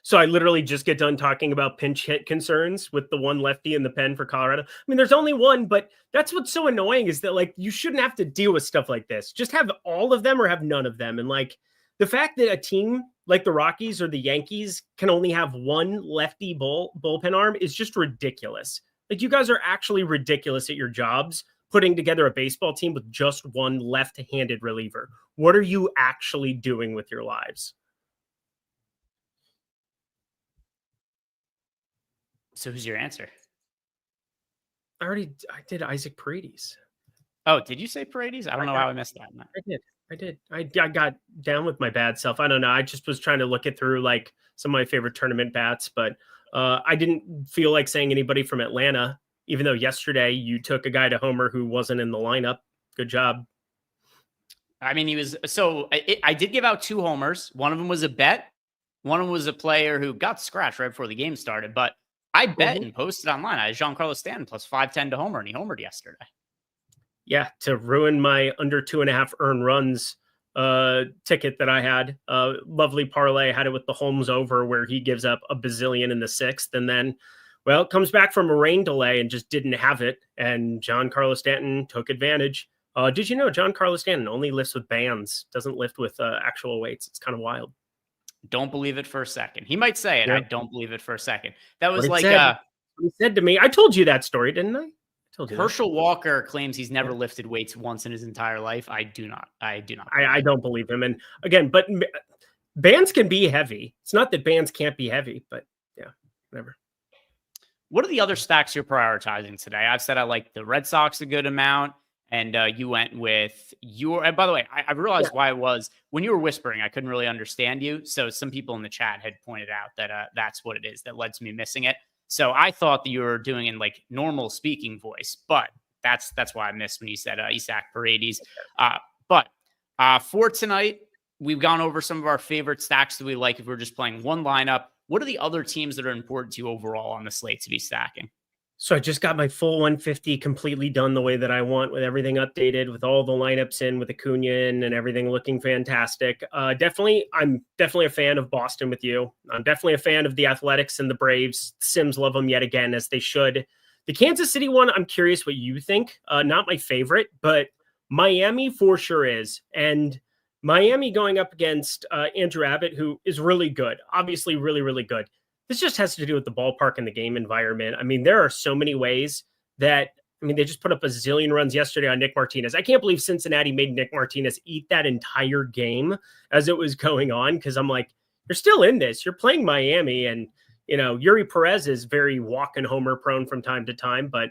So I literally just get done talking about pinch hit concerns with the one lefty in the pen for Colorado. I mean, there's only one, but that's what's so annoying is that you shouldn't have to deal with stuff like this. Just have all of them or have none of them. And the fact that a team like the Rockies or the Yankees can only have one lefty bullpen arm is just ridiculous. You guys are actually ridiculous at your jobs putting together a baseball team with just one left-handed reliever. What are you actually doing with your lives? So who's your answer? I did Isaac Paredes. Oh, did you say Paredes? I don't know how I missed that. I did. I got down with my bad self. I don't know. I just was trying to look it through some of my favorite tournament bats, but I didn't feel like saying anybody from Atlanta, even though yesterday you took a guy to homer who wasn't in the lineup. Good job. I mean, I did give out 2 homers. One of them was a bet. One of them was a player who got scratched right before the game started, but I bet and posted online. I had Giancarlo Stanton plus 510 to homer, and he homered yesterday. Yeah, to ruin my under 2.5 earned runs ticket that I had. Lovely parlay. I had it with the Holmes over where he gives up a bazillion in the 6th. And then, comes back from a rain delay and just didn't have it. And Giancarlo Stanton took advantage. Did you know Giancarlo Stanton only lifts with bands, doesn't lift with actual weights? It's kind of wild. Don't believe it for a second. He might say it. Yeah. I don't believe it for a second. That was he said to me. I told you that story, didn't I? Herschel Walker claims he's never lifted weights once in his entire life. I do not. I don't believe him. And again, but bands can be heavy. It's not that bands can't be heavy, but yeah, whatever. What are the other stacks you're prioritizing today? I've said I like the Red Sox a good amount. And you went with and by the way, I realized why it was when you were whispering, I couldn't really understand you. So some people in the chat had pointed out that that's what it is that led to me missing it. So I thought that you were doing in normal speaking voice, but that's why I missed when you said Isaac Paredes. But for tonight, we've gone over some of our favorite stacks that we like if we're just playing one lineup. What are the other teams that are important to you overall on the slate to be stacking? So I just got my full 150 completely done the way that I want, with everything updated, with all the lineups in, with Acuna in, and everything looking fantastic. I'm definitely a fan of Boston with you. I'm definitely a fan of the Athletics and the Braves. Sims love them yet again, as they should. The Kansas City one, I'm curious what you think. Not my favorite, but Miami for sure is. And Miami going up against Andrew Abbott, who is really good, obviously really, really good. This just has to do with the ballpark and the game environment. I mean, there are so many ways that, they just put up a zillion runs yesterday on Nick Martinez. I can't believe Cincinnati made Nick Martinez eat that entire game as it was going on, because I'm like, you're still in this. You're playing Miami, and, Yuri Perez is very walk and homer prone from time to time, but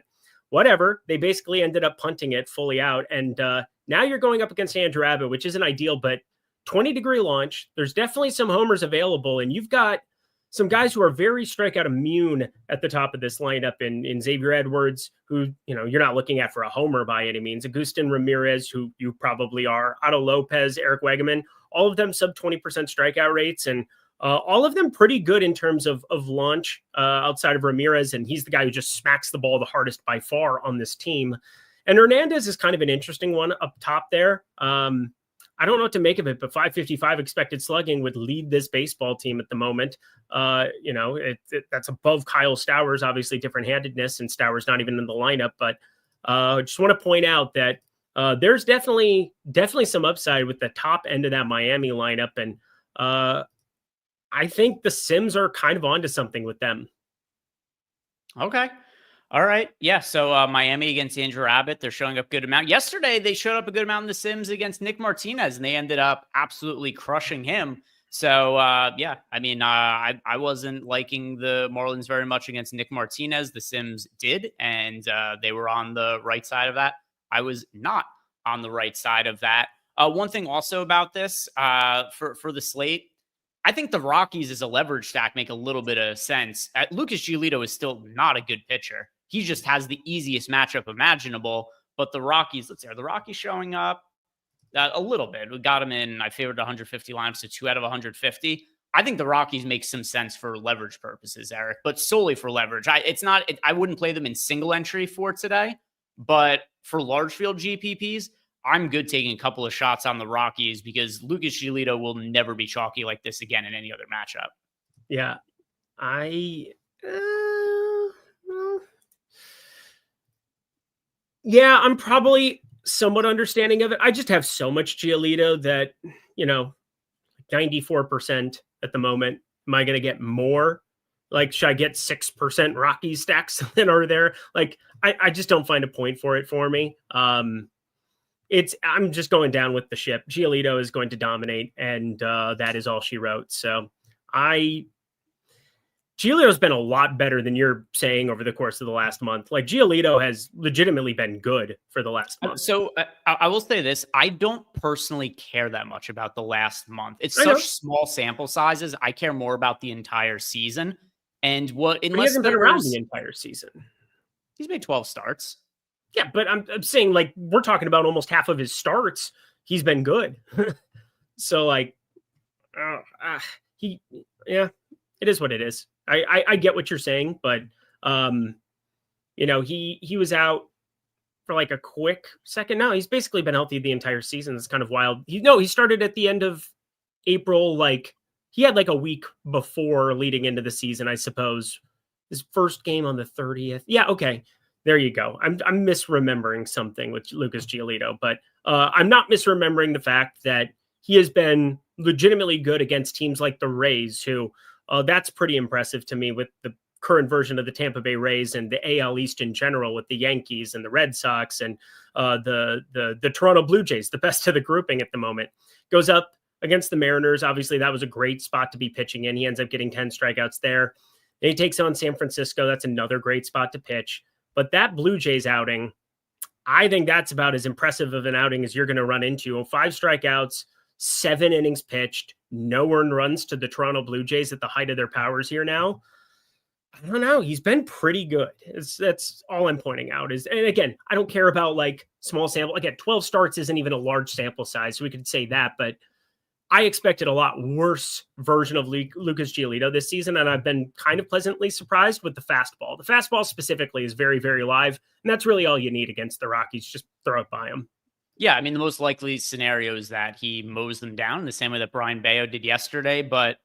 whatever. They basically ended up punting it fully out. And now you're going up against Andrew Abbott, which isn't ideal, but 20-degree launch. There's definitely some homers available, and you've got some guys who are very strikeout immune at the top of this lineup in Xavier Edwards, who, you're not looking at for a homer by any means. Agustin Ramirez, who you probably are. Otto Lopez, Eric Wegeman, all of them sub 20% strikeout rates. And all of them pretty good in terms of launch outside of Ramirez. And he's the guy who just smacks the ball the hardest by far on this team. And Hernandez is kind of an interesting one up top there. I don't know what to make of it, but 555 expected slugging would lead this baseball team at the moment. That's above Kyle Stowers, obviously different handedness, and Stowers not even in the lineup. But I just want to point out that there's definitely some upside with the top end of that Miami lineup. And I think the Sims are kind of onto something with them. Okay. All right. Yeah. So Miami against Andrew Abbott, they're showing up a good amount. Yesterday, they showed up a good amount in the Sims against Nick Martinez, and they ended up absolutely crushing him. So, I wasn't liking the Marlins very much against Nick Martinez. The Sims did, and they were on the right side of that. I was not on the right side of that. One thing also about this for the slate, I think the Rockies as a leverage stack make a little bit of sense. Lucas Giolito is still not a good pitcher. He just has the easiest matchup imaginable. But the Rockies, are the Rockies showing up? A little bit. We got him in, I favored 150 lineups to 2 out of 150. I think the Rockies make some sense for leverage purposes, Eric, but solely for leverage. I wouldn't play them in single entry for today, but for large field GPPs, I'm good taking a couple of shots on the Rockies because Lucas Giolito will never be chalky like this again in any other matchup. Yeah. I'm probably somewhat understanding of it. I just have so much Giolito that, 94% at the moment. Am I going to get more? Like, should I get 6% Rockies stacks that are there? Like, I just don't find a point for it for me. I'm just going down with the ship. Giolito is going to dominate, and that is all she wrote. So Giolito's been a lot better than you're saying over the course of the last month. Like, Giolito has legitimately been good for the last month. So I will say this. I don't personally care that much about the last month. It's such small sample sizes. I care more about the entire season. And he hasn't been around the entire season. He's made 12 starts. Yeah, but I'm saying, like, we're talking about almost half of his starts. He's been good. So, like, it is what it is. I get what you're saying, but he was out for like a quick second. No, he's basically been healthy the entire season. It's kind of wild. He started at the end of April. Like, he had like a week before leading into the season, I suppose. His first game on the 30th. Yeah, okay. There you go. I'm misremembering something with Lucas Giolito, but I'm not misremembering the fact that he has been legitimately good against teams like the Rays, who that's pretty impressive to me with the current version of the Tampa Bay Rays and the AL East in general with the Yankees and the Red Sox and the Toronto Blue Jays, the best of the grouping at the moment. Goes up against the Mariners. Obviously, that was a great spot to be pitching in. He ends up getting 10 strikeouts there. Then he takes on San Francisco. That's another great spot to pitch. But that Blue Jays outing, I think that's about as impressive of an outing as you're going to run into. 5 strikeouts, 7 innings pitched, no earned runs to the Toronto Blue Jays at the height of their powers here now. I don't know. He's been pretty good. That's all I'm pointing out is, and again, I don't care about like small sample. Again, 12 starts isn't even a large sample size, so we could say that, but I expected a lot worse version of Lucas Giolito this season, and I've been kind of pleasantly surprised with the fastball. The fastball specifically is very, very live, and that's really all you need against the Rockies. Just throw it by them. Yeah, I mean, the most likely scenario is that he mows them down the same way that Brian Bayo did yesterday. But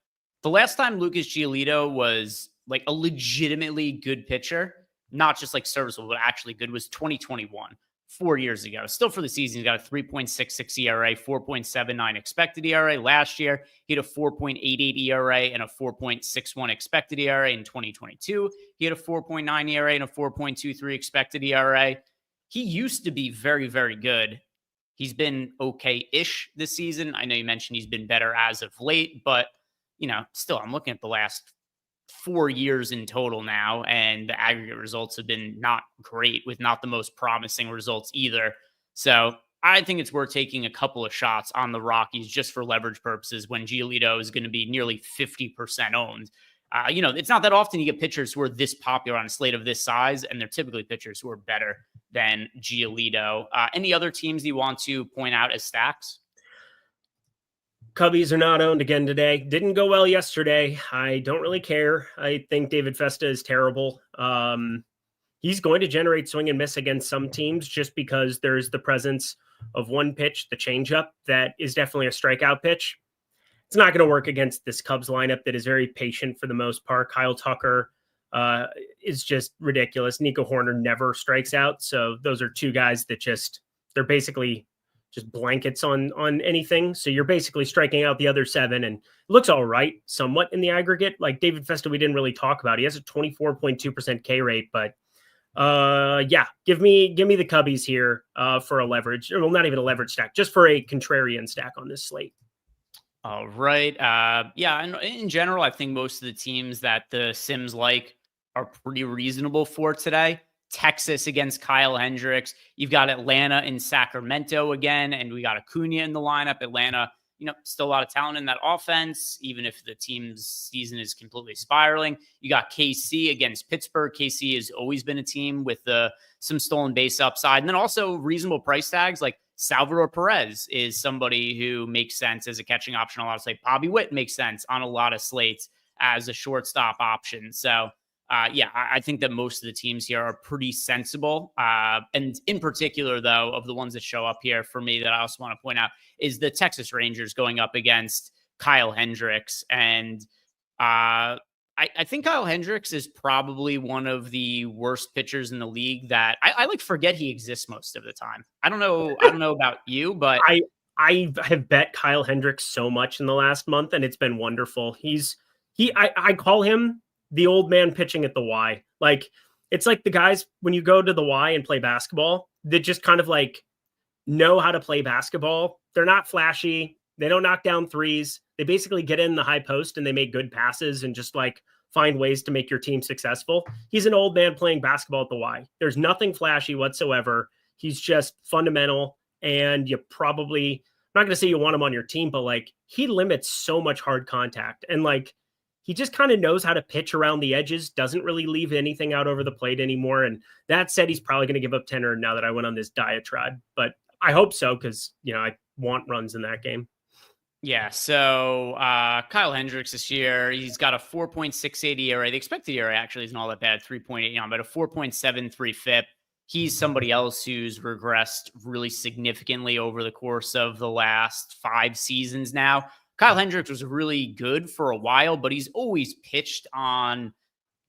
the last time Lucas Giolito was like a legitimately good pitcher, not just like serviceable, but actually good, was 2021, 4 years ago. Still for the season, he's got a 3.66 ERA, 4.79 expected ERA. Last year, he had a 4.88 ERA and a 4.61 expected ERA. In 2022, he had a 4.9 ERA and a 4.23 expected ERA. He used to be very, very good. He's been okay-ish this season. I know you mentioned he's been better as of late, but, still, I'm looking at the last 4 years in total now, and the aggregate results have been not great, with not the most promising results either. So I think it's worth taking a couple of shots on the Rockies just for leverage purposes when Giolito is going to be nearly 50% owned. It's not that often you get pitchers who are this popular on a slate of this size, and they're typically pitchers who are better than Giolito. Any other teams you want to point out as stacks? Cubbies are not owned again today. Didn't go well yesterday. I don't really care. I think David Festa is terrible. He's going to generate swing and miss against some teams just because there's the presence of one pitch, the changeup, that is definitely a strikeout pitch. It's not going to work against this Cubs lineup that is very patient for the most part. Kyle Tucker is just ridiculous. Nico Horner never strikes out. So those are two guys that they're basically just blankets on anything. So you're basically striking out the other seven, and it looks all right somewhat in the aggregate. Like David Festa, we didn't really talk about. He has a 24.2% K rate, but give me the Cubbies here for a leverage, or well, not even a leverage stack, just for a contrarian stack on this slate. All right. And in general, I think most of the teams that the Sims like are pretty reasonable for today. Texas against Kyle Hendricks. You've got Atlanta and Sacramento again, and we got Acuna in the lineup. Atlanta, still a lot of talent in that offense, even if the team's season is completely spiraling. You got KC against Pittsburgh. KC has always been a team with some stolen base upside. And then also reasonable price tags like Salvador Perez is somebody who makes sense as a catching option on a lot of slates. Bobby Witt makes sense on a lot of slates as a shortstop option. So, I think that most of the teams here are pretty sensible. And in particular, though, of the ones that show up here for me that I also want to point out is the Texas Rangers going up against Kyle Hendricks. And I think Kyle Hendricks is probably one of the worst pitchers in the league that I forget he exists most of the time. I don't know about you, but I have bet Kyle Hendricks so much in the last month, and it's been wonderful. I call him the old man pitching at the Y. Like, it's like the guys when you go to the Y and play basketball that just kind of like know how to play basketball. They're not flashy. They don't knock down threes. They basically get in the high post and they make good passes and just like find ways to make your team successful. He's an old man playing basketball at the Y. There's nothing flashy whatsoever. He's just fundamental. And you probably, I'm not going to say you want him on your team, but like he limits so much hard contact. And like, he just kind of knows how to pitch around the edges, doesn't really leave anything out over the plate anymore. And that said, he's probably going to give up 10 earned now that I went on this diatribe, but I hope so. Cause I want runs in that game. Yeah. So Kyle Hendricks this year, he's got a 4.68 ERA. The expected ERA actually isn't all that bad, 3.8, but a 4.73 FIP. He's somebody else who's regressed really significantly over the course of the last 5 seasons now. Kyle Hendricks was really good for a while, but he's always pitched on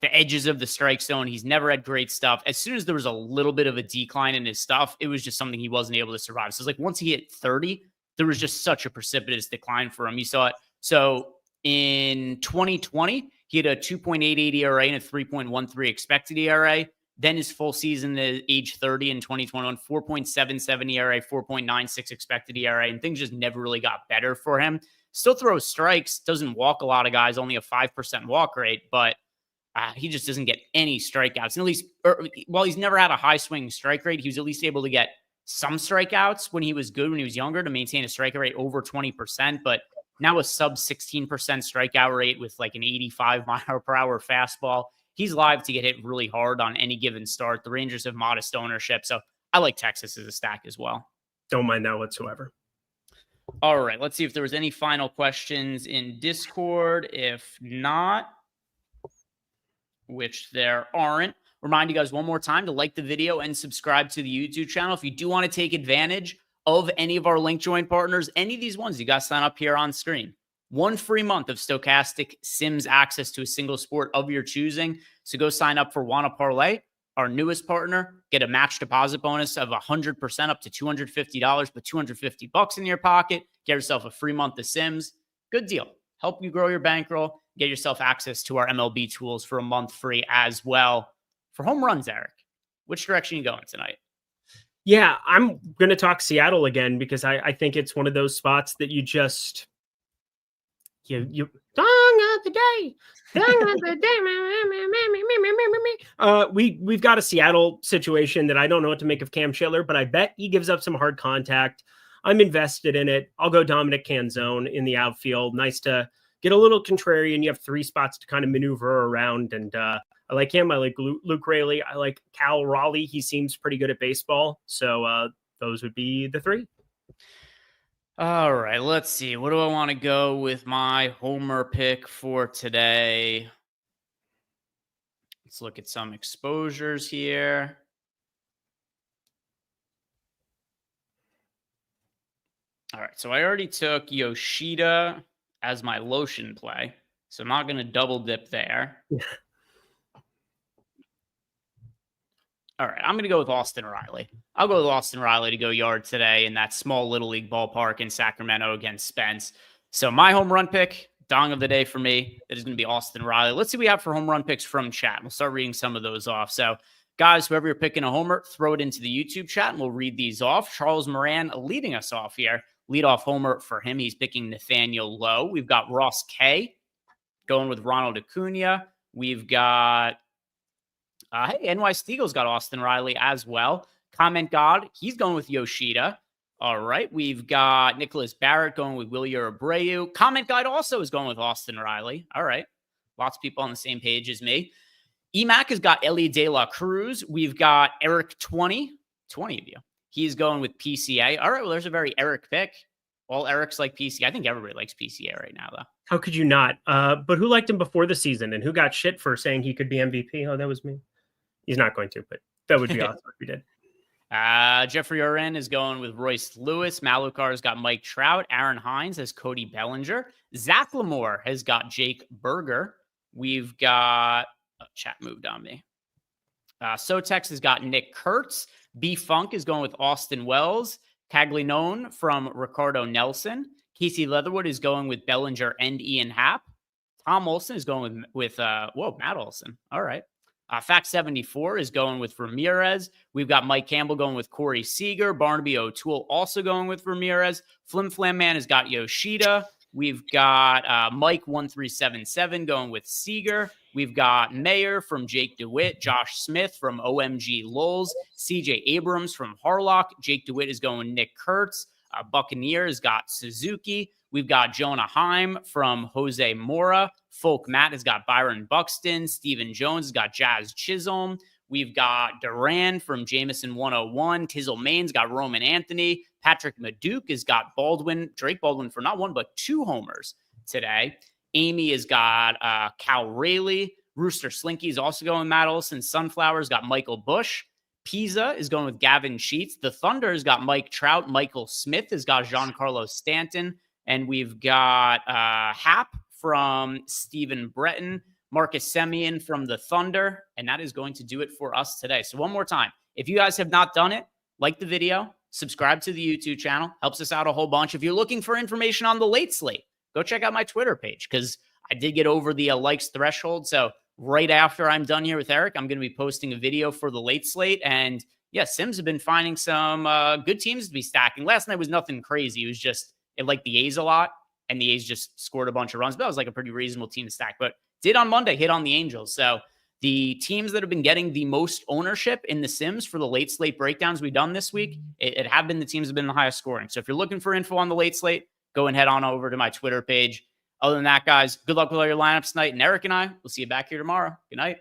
the edges of the strike zone. He's never had great stuff. As soon as there was a little bit of a decline in his stuff, it was just something he wasn't able to survive. So it's like once he hit 30, there was just such a precipitous decline for him. You saw it. So in 2020, he had a 2.88 ERA and a 3.13 expected ERA. Then his full season at age 30 in 2021, 4.77 ERA, 4.96 expected ERA, and things just never really got better for him. Still throws strikes, doesn't walk a lot of guys, only a 5% walk rate, but he just doesn't get any strikeouts. And at least, while he's never had a high swing strike rate, he was at least able to get some strikeouts when he was good, when he was younger, to maintain a strike rate over 20%. But now a sub 16% strikeout rate with like an 85 mile per hour fastball. He's live to get hit really hard on any given start. The Rangers have modest ownership, so I like Texas as a stack as well. Don't mind that whatsoever. All right, let's see if there was any final questions in Discord. If not, which there aren't, remind you guys one more time to like the video and subscribe to the YouTube channel. If you do want to take advantage of any of our link join partners, any of these ones, you guys sign up here on screen. 1 free month of Stokastic Sims access to a single sport of your choosing. So go sign up for Wanna Parlay, our newest partner. Get a match deposit bonus of 100% up to $250, put $250 in your pocket. Get yourself a free month of Sims. Good deal. Help you grow your bankroll. Get yourself access to our MLB tools for a month free as well. For home runs, Eric, which direction are you going tonight? Yeah, I'm going to talk Seattle again because I think it's one of those spots that you just... You song of the day. We've got a Seattle situation that I don't know what to make of Cam Schiller, but I bet he gives up some hard contact. I'm invested in it. I'll go Dominic Canzone in the outfield. Nice to get a little contrarian. You have 3 spots to kind of maneuver around, and I like him. I like Luke Raley. I like Cal Raleigh. He seems pretty good at baseball. So those would be the 3. All right, let's see. What do I want to go with my homer pick for today? Let's look at some exposures here. All right, so I already took Yoshida as my lotion play, so I'm not going to double dip there. All right, I'm going to go with Austin Riley. I'll go with Austin Riley to go yard today in that small Little League ballpark in Sacramento against Spence. So my home run pick, dong of the day for me, it is going to be Austin Riley. Let's see what we have for home run picks from chat. We'll start reading some of those off. So guys, whoever you're picking a homer, throw it into the YouTube chat and we'll read these off. Charles Moran leading us off here. Leadoff homer for him. He's picking Nathaniel Lowe. We've got Ross K going with Ronald Acuna. We've got... hey, NY Steagle's got Austin Riley as well. Comment God, he's going with Yoshida. All right, we've got Nicholas Barrett going with Wilyer Abreu. Comment Guide also is going with Austin Riley. All right, lots of people on the same page as me. EMAC has got Ellie De La Cruz. We've got Eric 20 of you. He's going with PCA. All right, well, there's a very Eric pick. All Erics like PCA. I think everybody likes PCA right now, though. How could you not? But who liked him before the season and who got shit for saying he could be MVP? Oh, that was me. He's not going to, but that would be awesome if he did. Jeffrey Oren is going with Royce Lewis. Malukar's got Mike Trout. Aaron Hines has Cody Bellinger. Zach Lamore has got Jake Berger. We've got... Oh, chat moved on me. Sotex has got Nick Kurtz. B-Funk is going with Austin Wells. Caglianone from Ricardo Nelson. Casey Leatherwood is going with Bellinger and Ian Happ. Tom Olson is going with Matt Olson. All right. Fact 74 is going with Ramirez. We've got Mike Campbell going with Corey Seager. Barnaby O'Toole also going with Ramirez. Flim Flam Man has got Yoshida. We've got Mike 1377 going with Seager. We've got Mayer from Jake DeWitt. Josh Smith from OMG Lulz. CJ Abrams from Harlock. Jake DeWitt is going Nick Kurtz. Buccaneer has got Suzuki. We've got Jonah Heim from Jose Mora. Folk Matt has got Byron Buxton. Steven Jones has got Jazz Chisholm. We've got Duran from Jameson 101. Tizzle Main's got Roman Anthony. Patrick Maduke has got Drake Baldwin for not 1, but 2 homers today. Amy has got Cal Raleigh. Rooster Slinky is also going with Matt Olson. Sunflower's got Michael Bush. Pisa is going with Gavin Sheets. The Thunder has got Mike Trout. Michael Smith has got Giancarlo Stanton. And we've got Hap from Stephen Breton. Marcus Semien from the Thunder. And that is going to do it for us today. So one more time, if you guys have not done it, like the video, subscribe to the YouTube channel. Helps us out a whole bunch. If you're looking for information on the late slate, go check out my Twitter page because I did get over the likes threshold. So right after I'm done here with Eric, I'm going to be posting a video for the late slate. And yeah, Sims have been finding some good teams to be stacking. Last night was nothing crazy. It was just, it liked the A's a lot, and the A's just scored a bunch of runs. But that was like a pretty reasonable team to stack. But did on Monday hit on the Angels. So the teams that have been getting the most ownership in the Sims for the late slate breakdowns we've done this week, it have been the teams that have been the highest scoring. So if you're looking for info on the late slate, go and head on over to my Twitter page. Other than that, guys, good luck with all your lineups tonight. And Eric and I will see you back here tomorrow. Good night.